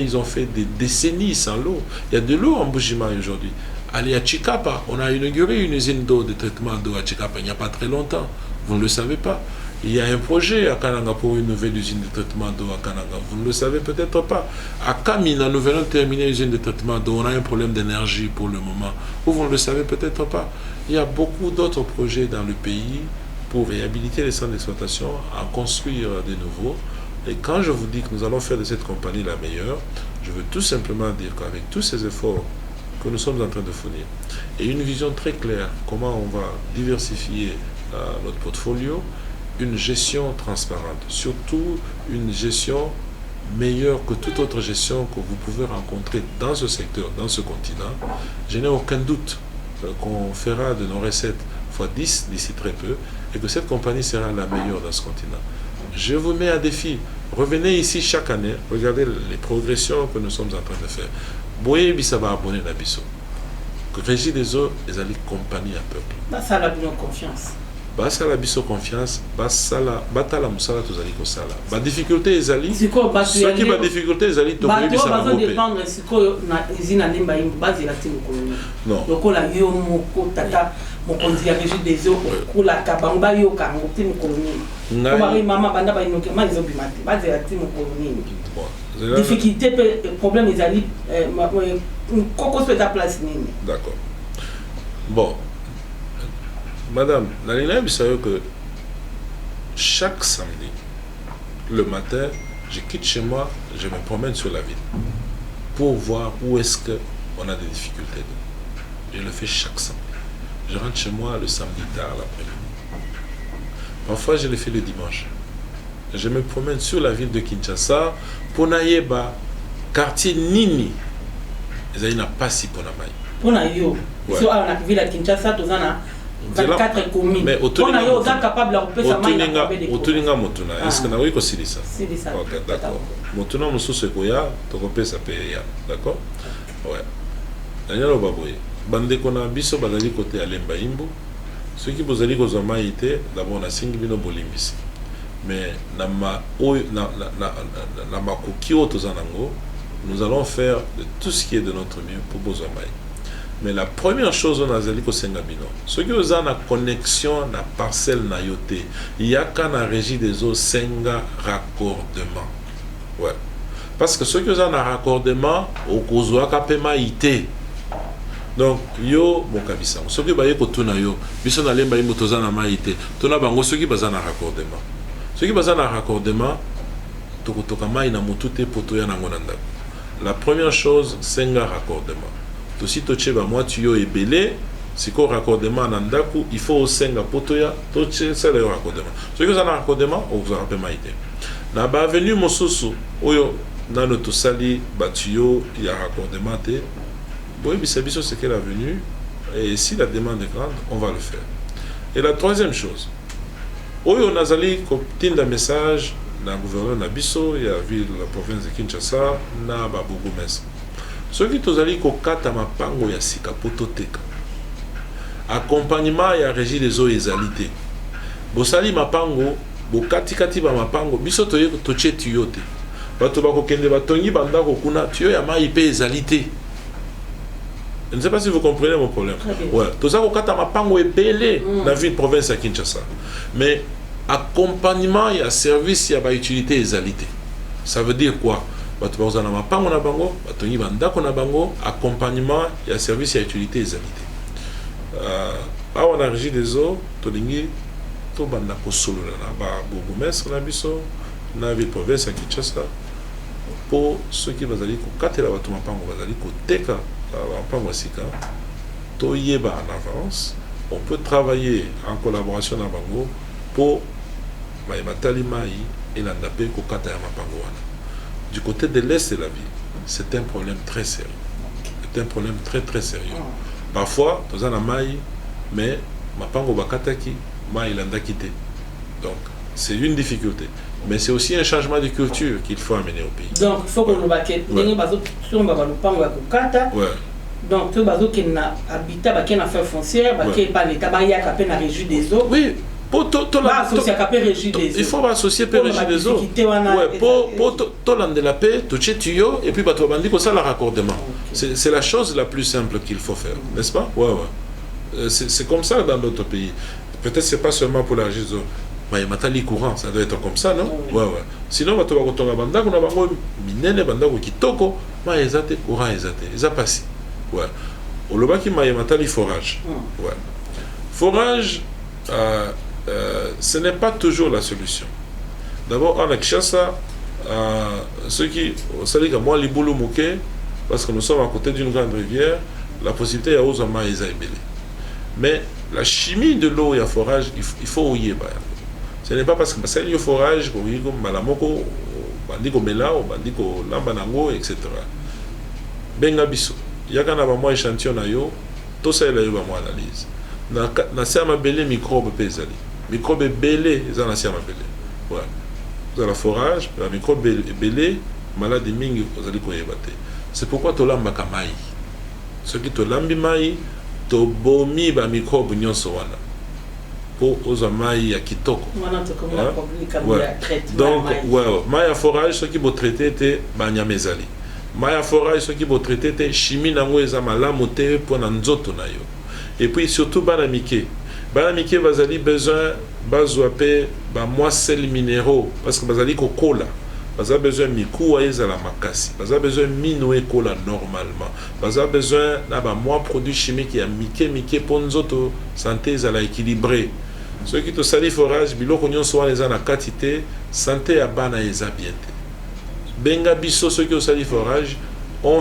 ils ont fait des décennies sans l'eau. Il y a de l'eau en Bujimaï aujourd'hui. Allez à Chikapa, on a inauguré une usine d'eau, de traitement d'eau à Chikapa il n'y a pas très longtemps. Vous ne le savez pas. Il y a un projet à Kananga pour une nouvelle usine de traitement d'eau à Kananga. Vous ne le savez peut-être pas. À Kamina, nous venons de terminer l'usine de traitement d'eau. On a un problème d'énergie pour le moment. Vous ne le savez peut-être pas. Il y a beaucoup d'autres projets dans le pays pour réhabiliter les centres d'exploitation, en construire de nouveaux. Et quand je vous dis que nous allons faire de cette compagnie la meilleure, je veux tout simplement dire qu'avec tous ces efforts que nous sommes en train de fournir, et une vision très claire, comment on va diversifier notre portfolio, une gestion transparente, surtout une gestion meilleure que toute autre gestion que vous pouvez rencontrer dans ce secteur, dans ce continent, je n'ai aucun doute qu'on fera de nos recettes x 10 d'ici très peu, et que cette compagnie sera la meilleure dans ce continent. Je vous mets à défi. Revenez ici chaque année, regardez les progressions que nous sommes en train de faire. Boye Bissaba abonné à Bisso. Régie des eaux, les alliés compagnie à peuple. Ça a bien confiance. Ça a Bisso confiance, ça Batala Moussala, tous alliés Kosala. La difficulté, les alliés. Ce qui est la difficulté, les alliés, donc il faut dépendre si ils ont une base de la team. Non. Donc on a eu mon tata. Mon conduit à régie des eaux pour la cabamba yo kango team colonie. Comme maman banda ba inoke ma izo bimate base la team colonie. Difficulté problème les alliés kokos peut ta place nini. D'accord. Bon. Madame, la ligne c'est que chaque samedi le matin, je quitte chez moi, je me promène sur la ville pour voir où est-ce que on a des difficultés. Je le fais chaque samedi. Je rentre chez moi le samedi tard l'après-midi. Parfois, je le fais le dimanche. Je me promène sur la ville de Kinshasa pour Naïeba, quartier Nini. Ils n'ont pas si pour Namaï. Pour Naïo, sur la ville de Kinshasa, tu as 24 communes. Mais pour Naïo, tu es capable de repérer ça. Otuninga Motuna. Est-ce que tu as aussi dit ça? C'est ça. Ok, d'accord. Motuna, Moussou Sekoya, tu repères ça. D'accord? Ouais. Daniel Obaboye. Bandeko na biso bazali côté Alemba Imbo. Ceux qui vous allez kozama été d'abord na singi bino bolimbisi. Mais na makokio tozanango, nous allons faire de tout ce qui est de notre mieux pour bozama. Mais la première chose on a zali ko senga bino. Ceux qui ont na connexion na parcelle na yote, il y a qu'à na régie des eaux senga raccordement. Ouais. Parce que ceux qui ont na raccordement au kozwa kapema ité. Donc, yo, mon kabisa. Ceux qui baillent pour tout na yo, biso na lemba imo tozana maïté. Tona bango ceux qui bazana raccordement. Ceux qui bazana raccordement, tokotoka mai na mutute poto ya nango nanda. La première chose, senga raccordement. To si to cheba moi tu yo ebelé, si ko raccordement nandaku, il faut senga poto ya to c'est le raccordement. Ceux qui bazana raccordement, on vous rappelle maïté. Na ba avenue mosusu, oyo na no to sali batuyo ya raccordement te. Bon, c'est qu'elle est venue, et si la demande est grande, on va le faire. Et la troisième chose, on a un message na gouverneur na biso ya ville la province de Kinshasa na ba bourgmestre soki tozali kokata mapango ya sika po toteka accompagnement ya régie des eaux ezali te bosali mapango bokatikati ba mapango biso totie tuyo te bato bakokende batongi bandako kuna tuyo ya mai mpe ezali te. Je ne sais pas si vous comprenez mon problème. Ouais. Tout ça, quand mapango est belé dans la ville province à Kinshasa. Mais accompagnement et service, il y a utilité et égalité. Ça veut dire quoi? Accompagnement et service et utilité et égalité. On a régi des eaux, tout banda ko solo na ba bourgmestre na biso na ville province à Kinshasa pour ceux qui bazali ko katela bato mapango bazali ko teka en avance, on peut travailler en collaboration avec Bango pour du côté de l'est de la ville. C'est un problème très sérieux. C'est un problème très très sérieux. Parfois, dans un maï, mais Mapango Bakataki, maïlanda quitté. Donc, c'est une difficulté. Mais c'est aussi un changement de culture qu'il faut amener au pays. Donc, il faut qu'on nous batte. Ouais. Donc, tout le qui n'a habitat, qui n'a fait foncière, qui n'est pas l'État, il y a qu'à régie des eaux. Oui, pour il faut associer la régie des eaux. Ouais, pour tout de la paix, tout tuyau, et puis tu vas dire que ça le raccordement. C'est la chose la plus simple qu'il faut faire, n'est-ce pas? Ouais, ouais. C'est comme ça dans d'autres pays. Peut-être c'est pas seulement pour la régie des eaux. Mais matali courant, ça doit être comme ça, non? Ouais, ouais. Sinon, tu vas retomber banda, on a bango minene banda kitoko, mais ezate courant ezate, eza passé. Ouais. Au loba qui m'a matali forage. Ouais. Forage, ce n'est pas toujours la solution. D'abord, en Kinshasa, ceux qui, vous savez que moi, les boulot mouké, parce que nous sommes à côté d'une grande rivière, la possibilité à Ozama est belé. Mais la chimie de l'eau et à forage, il faut ouiller. Ce n'est pas parce que c'est le forage, comme Malamoko, Bandiko Mela, Bandiko Lambanango, etc. Benga biso. Il y a un échantillon na yo, tout ça il y a une analyse. Na siama belé microbe pesali. Microbe belé, ils en siama belé. Voilà. Vous avez la forage, la microbe belé, maladie mingi, vous allez koyebate. C'est pourquoi to lamba kamai. Ce qui to lambi mai, to bomi ba microbe nyonso wana. Pour aux maïs à kitoko. Donc, ouais, maïs à forage, ce qui vont traiter était banyamezali. Maïs à forage, ce qui vont traiter était chimie nango ezamala moté pour nanzoto na yo. Et puis surtout banamike. Banamike bazali besoin bazouapé ba moissel minéraux parce que bazali ko cola. Baza besoin mikou ezala makasi. Baza besoin minoué cola normalement. Baza besoin na ba moi produits chimiques ya mike pour nzoto santé ezala équilibré. Ceux qui te salissent forage, biloko nyonso wana eza na quantité, santé à bana eza bien. Benga biso ceux qui te salissent forage, on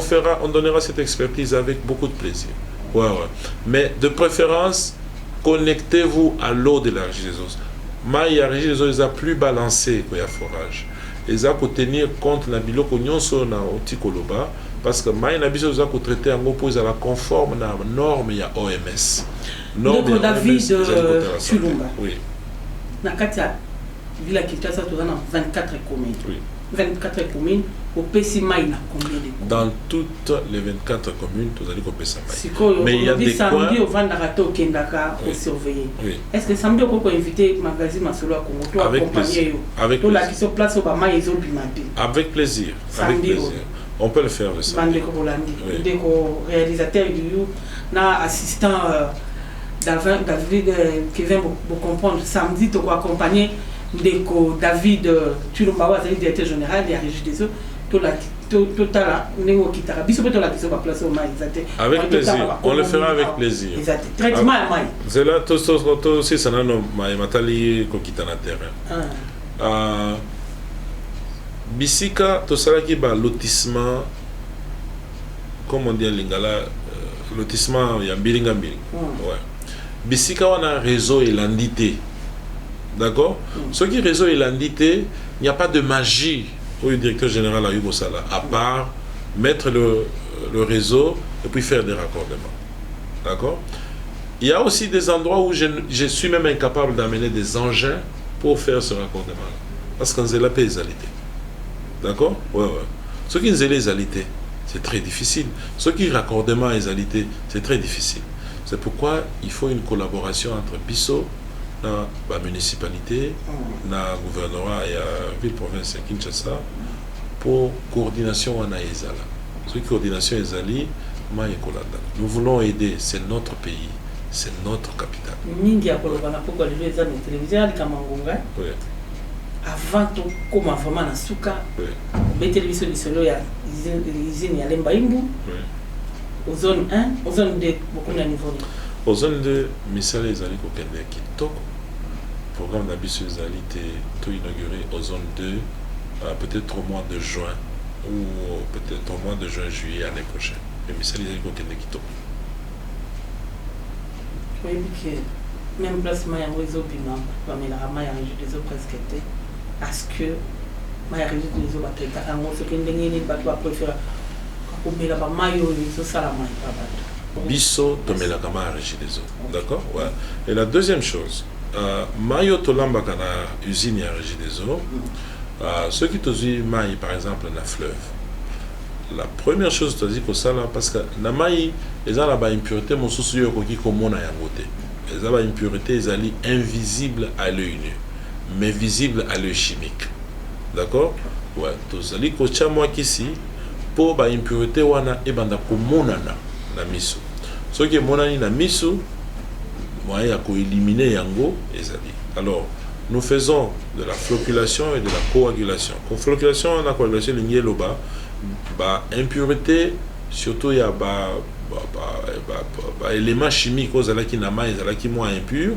donnera cette expertise avec beaucoup de plaisir. Ouais, ouais. Mais de préférence, connectez-vous à l'eau de la régie des eaux. La régie des eaux est plus balancée que la forage. Ils ont tenir compte de biloko nyonso na otikoloba parce que mai na biso za ko traiter en opposé à la conforme na norme ya OMS. Donc David Chulumba. Oui. Na katia villa Kinshasa tu dans 24 communes. Oui. 24 communes au PC mai na combien de communes? Dans toutes les 24 communes tu allez au PC mai. Mais il y a des samedi au Vandarato Kendaka au surveiller. Oui. Est-ce que samedi on peut inviter magazine Masolo à Congo toi accompagner avec plaisir. Qui se place au Bama ils ont bimati. Avec plaisir. Avec plaisir. On peut le faire le samedi. Oui. Dès qu'au réalisateur du na assistant David qui vient pour comprendre samedi tu dois accompagner David Chulumba c'est le directeur général de la régie des eaux avec plaisir, on le fera avec plaisir. Traitement c'est là tout aussi ça n'a matali kokita na terrain. Bisika to salaki ba lotissement comme on dit en lingala lotissement ya mbilinga mbilinga. Ouais. Bisika wana réseau elandité. D'accord? Ce qui réseau elandité, il n'y a pas de magie au directeur général à Yugosala, à part mettre le réseau et puis faire des raccordements. D'accord? Il y a aussi des endroits où je suis même incapable d'amener des engins pour faire ce raccordement. parce que nzela pe ezalité. D'accord? Ouais, ouais. Ce qui nzela ezalité, c'est très difficile. Ce qui raccordement ezalité, c'est très difficile. C'est pourquoi il faut une collaboration entre biso na la municipalité, na gouvernorat et ville province de Kinshasa pour coordination wana ezala. Ce qui coordination ezali ma ekolanda. Nous voulons aider, c'est notre pays, c'est notre capitale. Mingi akolobana pourquoi les gens de télévision ali kamangonga. Oui. Avant tout comme vraiment na suka. Oui. Be télévision lisolo ya izini ya Lembaimbu. Oui. Aux zone 1, aux zone 2, beaucoup de niveau. Aux zones de misala ezali kokende kitoko. Programme d'habitude ezali tout inauguré aux zones 2 peut-être au mois de juin ou peut-être au mois de juin-juillet l'année prochaine. Mais misala ezali kokende kitoko. Oui, que même placement ya réseau bima, mais la rama ya réseau presque été parce que ma réseau réseau ba traiter en ce que ndengeni ba to préférer ko mela ba mayo réseau salama ba ba. Biso tomela kama régie des eaux. D'accord? Ouais. Et la deuxième chose, mayo tolamba kana usine ya régie des eaux. Ceux qui tozi maï par exemple na fleuve. La première chose tu dis que ça là parce que na maï ils ont la impureté mon souci yo koki komona yango te. Ils ont la impureté ezali invisible à l'œil nu mais visible à l'œil chimique. D'accord? Ouais, tozali ko cha moi kisi pour ba impureté wana e banda komona na miso. Ce qui est monani na miso moyen à éliminer yango ezali. Alors nous faisons de la floculation et de la coagulation. Floculation, la coagulation, l'ingéloba, impureté, surtout il y a éléments chimiques aux ala qui nama, ils ala qui moins impurs.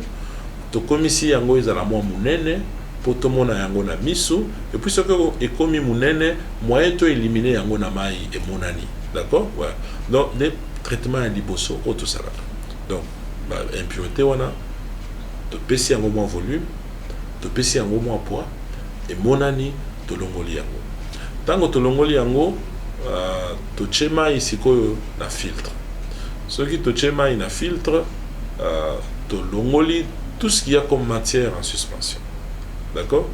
To comme ici yango ils ala moins munene, pour tout monde yango na misu. Et puis ce que est comme munene, moyen to éliminer yango na mai et monani. D'accord? Ouais. Donc les traitements liboso auto ça là. Donc impureté wana, to pesi yango moins volume. To pesi yango mwa poids et monani to longoli yango tango to longoli yango to chema isiko na filtre ce qui to chema na filtre to longoli tout ce qu'il y a comme matière en suspension, d'accord?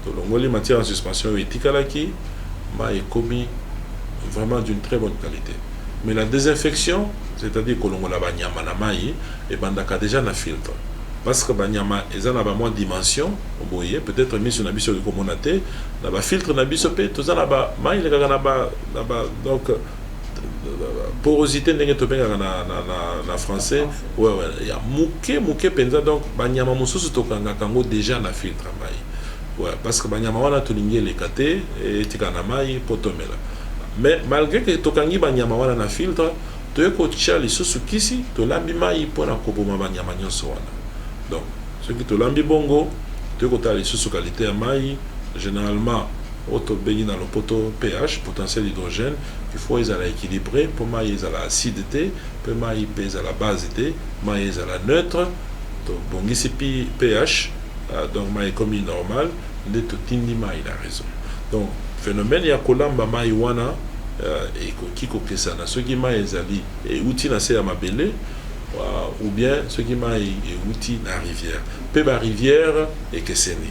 To longoli matière en suspension etikalaki ma ekomi vraiment d'une très bonne qualité, mais la désinfection, c'est-à-dire que longola ba nyama na mai et bandaka déjà na filtre. Parce que banyama eza na ba moins dimension boye peut-être mis sur na biso ko monate na ba filtre na biso pe to za na ba mai le kaka na ba donc porosité ndenge to benga na français ouais ouais ya muke penza donc banyama mususu to kanga kango déjà na filtre mai ouais parce que banyama wana to lingi le kate et tika na mai potomela mais malgré que to kangi banyama wana na filtre to eko tia lisusu kisi to lambi mai pona ko boma banyama nyonso wana. Donc, ce qui te lambi bongo, tu as les sous-qualités à maï, généralement, auto béni dans le poteau pH, potentiel d'hydrogène, il faut les équilibrer, pour maï ils à l'acidité, pour maï ils à la basité, maï ils à la neutre, donc bon ici pH, donc maï comme normal, de tout tindi maï la raison. Donc, phénomène il y a kolamba maï wana, et qui coque ça, ce qui maï ils ali et outil na c'est à ma belle. Ou bien ce qui m'a outil la rivière. Peu la rivière et que c'est né.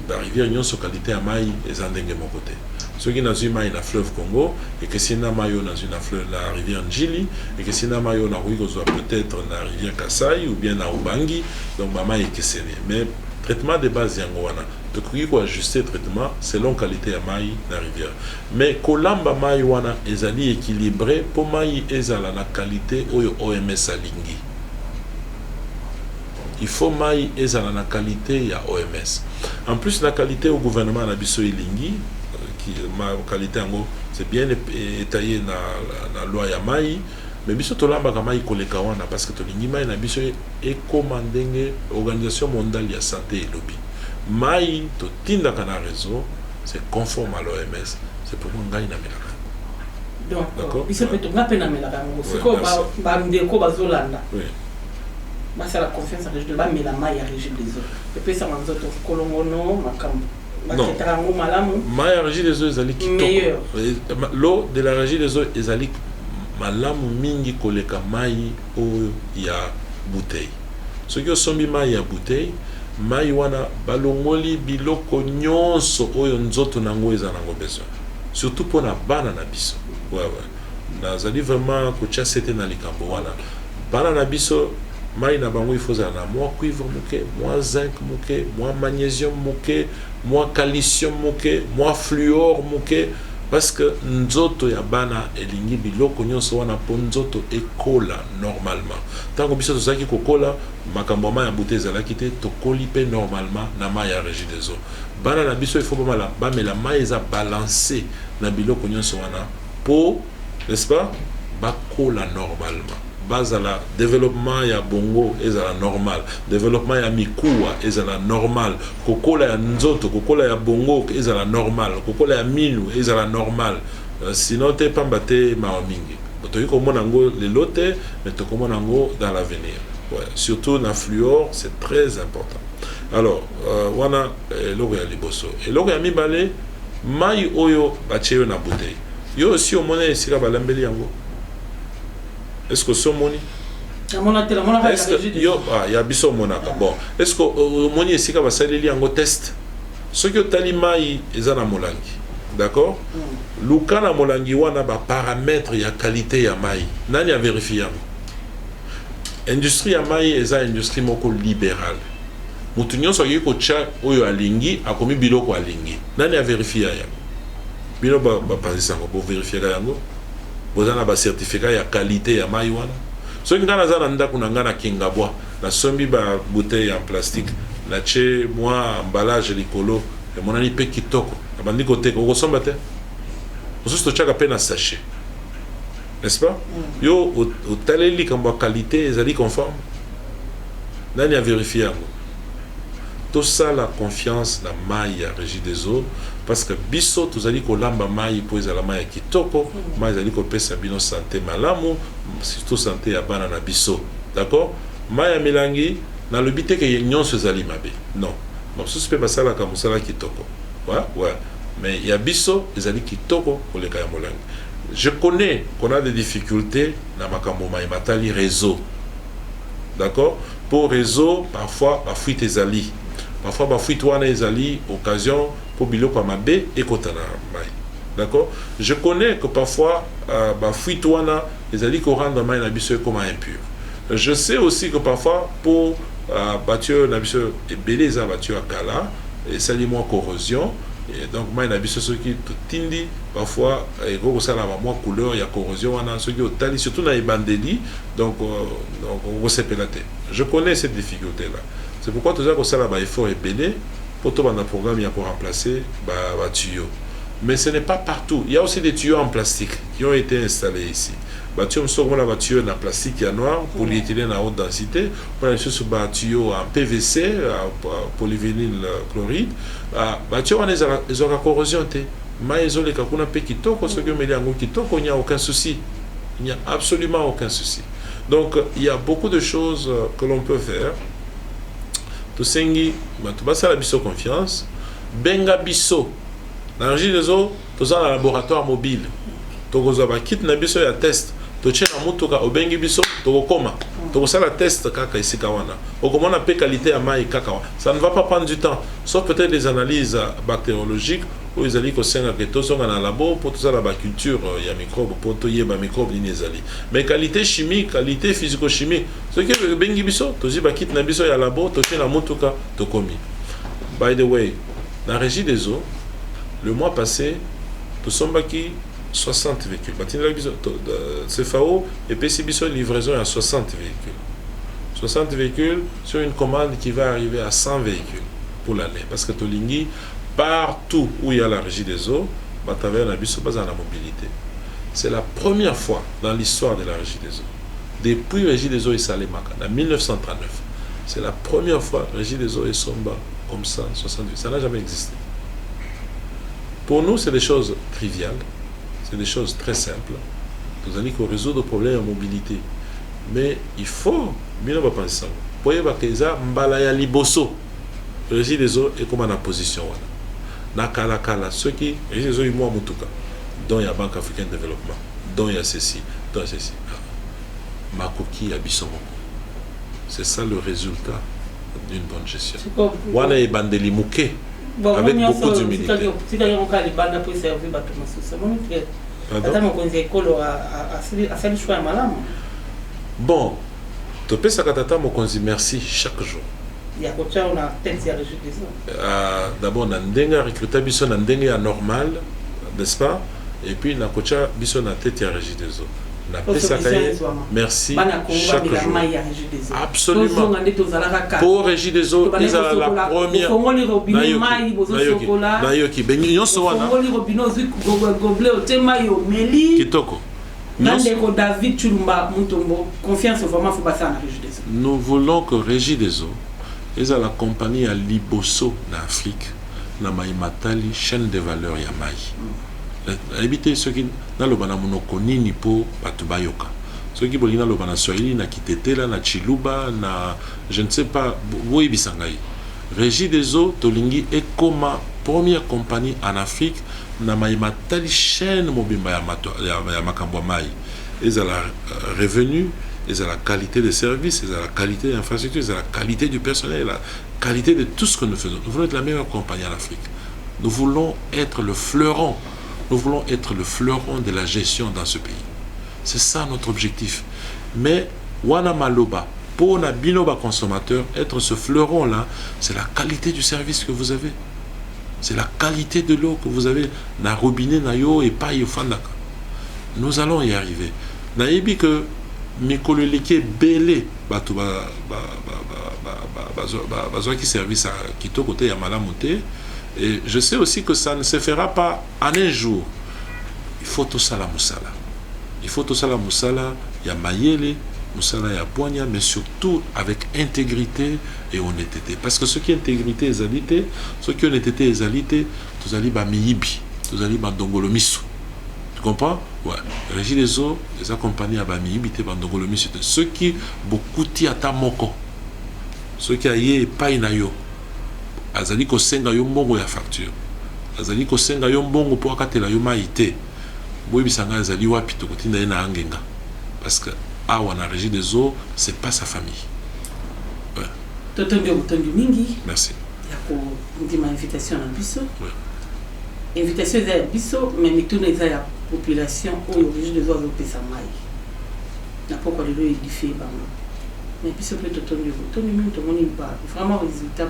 La rivière n'y a sa qualité à maï et zandenge mon côté. Ce qui n'a eu maï la fleuve Congo et que c'est na maïo dans une fleuve la rivière Njili et que c'est na maïo na Ruigo peut-être la rivière Kasai ou bien na Ubangi donc ma maï et que c'est né. Mais traitement de base yangoana. De quoi ajuster le traitement selon qualité à maï la rivière. Mais kolamba maï wana ezali équilibré pour maï ezala la qualité OMS alingi. Il faut maï ezala la qualité ya OMS. En plus la qualité au gouvernement na biso elingi qui ma qualité ango c'est bien étayé na loi ya maï. Mais biso tolamba kama ikoleka wana parce que tolingi maï na biso e commandenge organisation mondiale ya santé et lobby. Maï to tinda kana réseau c'est conforme à l'OMS, c'est pour moi ngai na melaka. Donc d'accord, il se peut nga pe na melaka ngo siko ba ndeko bazolanda. Oui. Ba ça la confiance en de ba melama ya régime des eaux. Et puis ça manzo to kolongono makam. Non. Maï régie des eaux ezali kitoko. L'eau de la régie des eaux ezali malamu mingi koleka maï o ya bouteille. Ce qui sombi maï ya bouteille mai wana balongoli biloko nyonso oyo nzoto nango eza nango besoin, surtout pour na bana na biso. Ouais. Nazali vraiment kotia sete na likambo wana bana na biso mai na bango il faut na moi cuivre moke, moi zinc moke, moi magnésium moke, moi calcium moke, moi fluor moke, parce que nzoto ya bana elingi biloko nyonso wana po nzoto ekola normalement. Tango biso tozaki kokola makambo ma ya bute ezalaki te tokoli pe normalement na mai ya régie des eaux. Bana na biso il faut ba mela mai eza balancer na biloko nyonso wana po, n'est-ce pas, bakola normalement. Bazala développement ya bongo ezala normal, développement ya mikuwa ezala normal, kokola ya nzoto, kokola ya bongo ezala normal, kokola ya minu ezala normal. Sinon te pambate mawamingi. Toyi komona ngo lelo te, mais to komona ngo dans l'avenir. Ouais, surtout la fluor, c'est très important. Alors, wana logo ya liboso. Et logo ya mibale mai oyo bacheyo na bouteille. Yo aussi au mona esika balambeli yango. Est-ce que so moni? Est-ce que yo ya biso monaka. Bon, est-ce que moni esika basaleli yango test? Ce que tali mai eza na molangi. D'accord? Luka na molangi wana ba paramètre ya qualité ya mai. Nani a vérifié yango? Industrie ya mai eza industrie moko libérale. Mutu nyonso akoki kotia oyo alingi akomi biloko alingi. Nani a vérifié yango? Bino bapanzisa yango, bo vérifier yango. Bozana ba certificat ya qualité ya mai wana. So ki ngana zana ndako na ngana kingabwa na sombi ba bouteille en plastique na che moi emballage likolo et monani pe kitoko. Abandi kote ko somba te. Osusto chaka pe na sachet. N'est-ce pas? Yo au taleli kamba qualité ezali conforme. Nani a vérifié yango? Tout ça la confiance na mai à régie des eaux parce que biso tozali kolamba mai po ezala mai ya kitoko, mai ezali kopesa bino santé malamu, surtout santé ya bana na biso. D'accord? Mai ya milangi na lobite ke nyonso ezali mabe. Non. Bon, ce peut passer la kamusala kitoko. Ouais. Mais ya biso ezali kitoko koleka ya molangi. Je connais qu'on a des difficultés na makambo mai matali réseau. D'accord? Pour réseau parfois ba fuite ezali. Parfois, ba fuite wana ezali occasion pour biloko mabe et kotana mai. D'accord? Je connais que parfois ba fuite wana ezali ko rendre mai na biso comme impur. Je sais aussi que parfois pour batio na biso ebele za batio akala et sali moins corrosion et donc mai na biso ce qui tindi parfois et go ça la moins couleur ya corrosion wana ce qui otali surtout na ebandeli donc on se pelate. Je connais cette difficulté là. C'est pourquoi tout ça que ça là effort est belé pour tout un programme il y a pour remplacer bah tuyaux. Mais ce n'est pas partout. Il y a aussi des tuyaux en plastique qui ont été installés ici. Bah tuyaux sont là tuyaux en plastique qui est noir, polyéthylène à haute densité, on a sur bah tuyaux en PVC, polyvinyl chloride. Bah tuyaux on les ont la corrosion té. Mais ils ont les kakuna pe kitoko ce que me dit en kitoko il n'y a aucun souci. Il n'y a absolument aucun souci. Donc il y a beaucoup de choses que l'on peut faire. To sengi tu basa la biso confiance benga biso na régie des eaux toza na laboratoire mobile tokozwa ba kit na biso ya test to tshena mutuka obengi biso tokokoma tokosala test kaka isika wana okomona pe qualité ya mai kaka ça ne va pas prendre du temps sauf peut-être les analyses bactériologiques où ils allaient kosenga que tozonga na labo pour tozala ba culture ya microbe pour toyeba microbe ni ezali mais qualité chimique qualité physico-chimique ce que bengi biso tozi ba kit na biso ya labo to tshena mutuka tokomi. By the way, la régie des eaux le mois passé tosombaki 60 véhicules. CFAO et PCBISO livraison à 60 véhicules. 60 véhicules sur une commande qui va arriver à 100 véhicules pour l'année. Parce que Tolingi, partout où il y a la régie des eaux, Bataver Nabiso base en la mobilité. C'est la première fois dans l'histoire de la régie des eaux. Depuis régie des eaux et Salemaka, en 1939, c'est la première fois régie des eaux et Somba comme ça, 60 véhicules. Ça n'a jamais existé. Pour nous, c'est des choses triviales. C'est des choses très simples. Nous allons résoudre le problème de mobilité. Mais il faut, bien on va penser ça. Pour y avoir que ça, mbalaya liboso, le régime des eaux est comme en position. Nakala kala, ceux qui, le régime des eaux, ils m'ont mutuka. Dont il y a Banque africaine de développement, dont il y a ceci, dont il y a ceci. Makoki abissomoko. C'est ça le résultat d'une bonne gestion. C'est Wana e bandeli muke avec beaucoup d'humilité. Si tu as un libanda pour servir bateau c'est bon. Bon, tu peux ça tata mokonzi merci chaque jour. Il y a quoi on a tête à résoudre. D'abord na ndenga recruter biso na ndenga normal, n'est-ce pas? Et puis na kocha biso na tête à régie des eaux. Na pesa kaye merci chaque jour. Absolument. Pour régie des eaux, ils ont la première. Nayoki, ben nyonso wana. Kitoko. David Chulumba Mutombo, confiance vraiment faut passer à Régie des eaux. Nous voulons que Régie des eaux, ils ont la compagnie à Liboso d'Afrique, na Maimatali, chaîne de valeur Yamai. Habiter ceux qui n'ont pas de monokoni ni po patubayoka. Ceux qui bolina le bana Swahili na Kitetela na Chiluba na je ne sais pas où bisangai. Régie des eaux Tolingi est comme première compagnie en Afrique na Maimatali chaîne mobimba ya makambo mai. Ils ont la revenu, ils ont la qualité de service, ils ont la qualité de l'infrastructure, ils ont la qualité du personnel, la qualité de tout ce que nous faisons. Nous voulons être la meilleure compagnie en Afrique. Nous voulons être le fleuron. Nous voulons être le fleuron de la gestion dans ce pays. C'est ça notre objectif. Mais, wana maloba, pour na binoba consommateur, être ce fleuron-là, c'est la qualité du service que vous avez. C'est la qualité de l'eau que vous avez. Na robinet, na yo, et pas yo fandaka. Nous allons y arriver. Naïbi que Mikolo Leke belé, bato bazwa qui service à Kito côté Yamala Monté. Et je sais aussi que ça ne se fera pas en un jour. Il faut tout ça la moussala. Il faut tout ça la moussala. Il y a Mayele, moussala, il y a Poigna, mais surtout avec intégrité et honnêteté. Parce que ce qui est intégrité et honnêteté, ce qui est honnêteté et honnêteté, tous allez ba miyibi, tous allez ba dongolomisu. Tu comprends? Ouais. Régie des eaux, les accompagnés à ba miyibi te ba dongolomisu. Ceux qui beaucoup tiata moko, ceux qui aillent pas inayo. Azali ko senga yo mbongo ya facture. Azali ko senga yo mbongo po akatela yo maïté. Boyi bisanga azali wapi to kotinda na angenga. Parce que awa na Régie des eaux, c'est pas sa famille. Ouais. Totongi mingi. Merci. Yako ndima invitation na biso. Ouais. Invitation za biso mais mituna za ya population oyo Régie des eaux pesa mai. Na pourquoi le édifier bango. Mais biso peut totongi mingi to moni ba vraiment résultat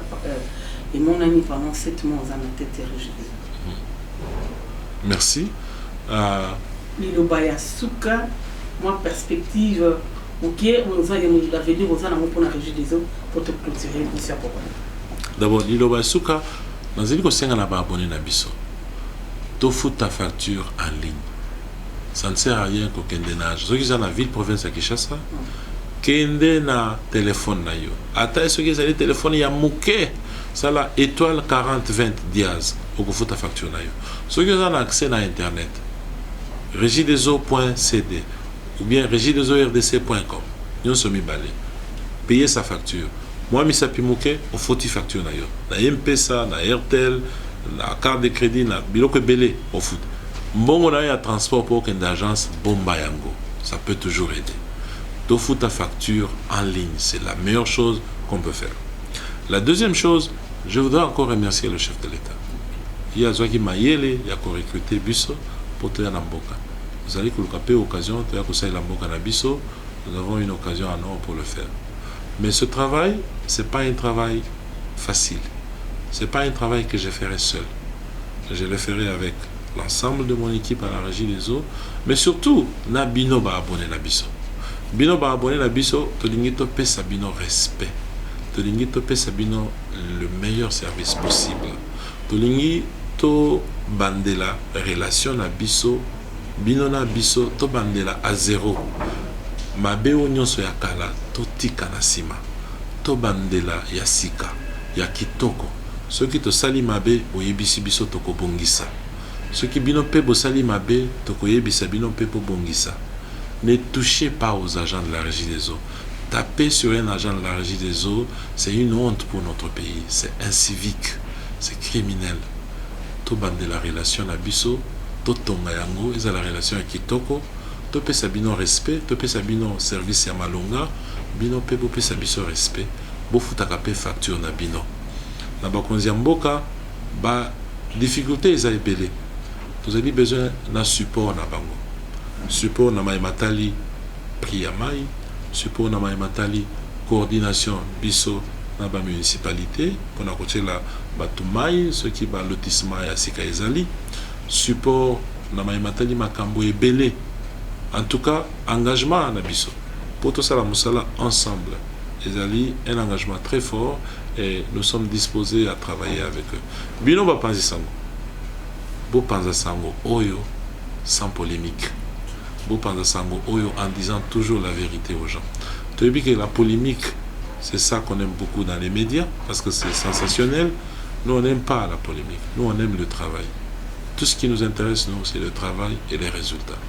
et mon ami pendant 7 mois en a été Régie des eaux. Merci. Lilobaya Souka, moi perspective, ok, on va venir aux ans pour la Régie des eaux pour te clôturer monsieur Papa. D'abord, Lilobaya Souka, dans une question on a pas abonné na biso. Tu fous ta facture en ligne. Ça ne sert à rien qu'aucun dénage. Ceux qui sont dans la ville province à Kinshasa, kende na téléphone na yo. Ata ceux qui sont les téléphones ya mouké. Ça là étoile 4020 diaz au faut ta facture na yo. Ceux qui ont accès à internet régideseaux.cd ou bien régideseaux.rdc.com. Nous sommes balé. Payer sa facture. Moi mi sapi mouké au faut ti facture na yo. Na M-Pesa, na Airtel, na carte de crédit, na biloko belé au foot. Mbongo na ya transport pour qu'une agence bomba yango. Ça peut toujours aider. Tu fous ta facture en ligne, c'est la meilleure chose qu'on peut faire. La deuxième chose, je voudrais encore remercier le chef de l'État. Il y a Zouaki Mayele, il y a recruté Bisso pour te faire l'amboka. Vous allez que le occasion, tu as que ça l'amboka na Bisso, nous avons une occasion en or pour le faire. Mais ce travail, c'est pas un travail facile. C'est pas un travail que je ferai seul. Je le ferai avec l'ensemble de mon équipe à la Régie des eaux, mais surtout, na bino ba abonné na Bisso. Bino ba abonné na Bisso, to lingi to pe sabino respect. Tolingi to pe sabino le meilleur service possible. Tolingi to bandela relation na biso bino na biso to bandela à zéro. Mabe nyonso ya kala to tika na sima. To bandela ya sika ya kitoko. Ceux qui te sali mabe oyebisi biso to ko bongisa. Ceux qui bino pe bo sali mabe to ko yebisa bino pe po bongisa. Ne touchez pas aux agents de la Régie des eaux. Taper sur un agent de la Régie des eaux, c'est une honte pour notre pays. C'est incivique, c'est criminel. To bande la relation à biso, to tonga yango, et la relation à kitoko, to pe sabino respect, to pe sabino service à malonga, bino pe bo pe sabiso respect, bofutaka pe facture na bino na bakonzi ya mboka ba difficulté eza ebele tozali besoin na support na bango support na mai matali prix ya mai support na mai matali coordination biso na ba municipalité mpona kotiela bato mai soki ba lotissement ya sika ezali support na mai matali makambo ebele en tout cas engagement na biso pour tout ça la mosala ensemble ezali un engagement très fort et nous sommes disposés à travailler avec eux bino bapanzi sango bopanza sango oyo sans polémique bopanza sango oyo en disant toujours la vérité aux gens. Tu as vu que la polémique c'est ça qu'on aime beaucoup dans les médias parce que c'est sensationnel. Nous on n'aime pas la polémique, nous on aime le travail. Tout ce qui nous intéresse nous c'est le travail et les résultats.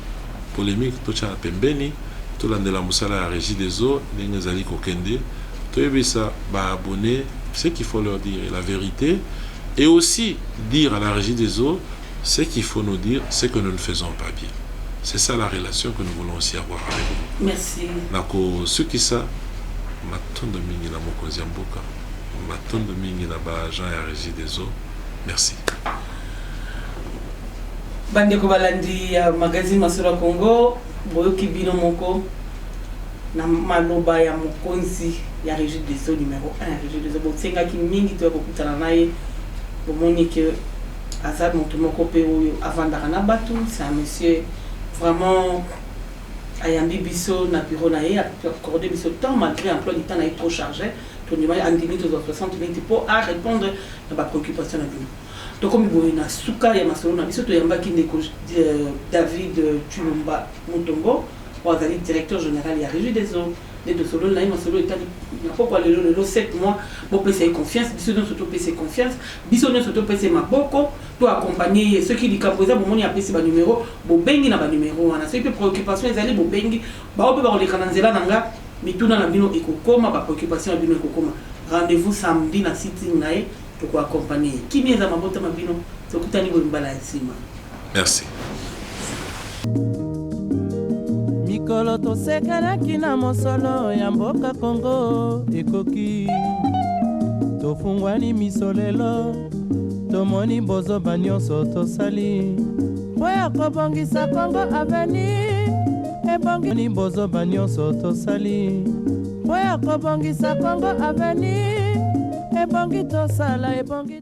Polémique tout ça pembeni tout l'andela musala à régie des eaux n'engazali kokende. Tu as vu ça ba abonné ce qu'il faut leur dire la vérité et aussi dire à la régie des eaux ce qu'il faut nous dire, c'est que nous ne faisons pas bien. C'est ça la relation que nous voulons aussi avoir avec vous. Merci. Nako suki sa matondo mingi na mokonzi ya mboka, matondo mingi na ba agent ya régie des eaux. Merci. Bandeko balandi ya magazine Masolo Congo, boyoki bino moko na maloba ya mokonzi ya régie des eaux numéro 1, régie des eaux botenga ki mingi to kokutana naye bomoni que Azad Montomoko Péo avant d'Aranabatu, c'est un monsieur vraiment ayambi biso na bureau naé accordé biso temps malgré emploi du temps naé trop chargé to ni en limite aux 60 minutes pour à répondre à ma préoccupation na bino. Donc comme boy na suka ya masolo na biso to yamba ki ndeko David Tulumba Mutombo wazali directeur général ya régie des eaux de solo na masolo etali na pourquoi le 7 mois bo pese confiance biso non surtout pese confiance biso non surtout pese maboko to accompagner ceux qui likamboza bomoni a pese ba numéro bo bengi na ba numéro wana c'est peu préoccupation ezali bo bengi ba ope ba kolekana nzela nanga mituna na bino ekokoma ba préoccupation na bino ekokoma rendez-vous samedi na sitting nae to ko accompagner kimi eza mabota mabino sokutani bo mbala ya sima. Merci. mikolo tosekanaki na mosolo ya mboka Kongo ekoki tofungwani miso lelo tomoni bozoba nyonso tosali po ya kobongisa Kongo aveni ebongi bozoba nyonso tosali po ya kobongisa Kongo aveni ebongi tosala ebongi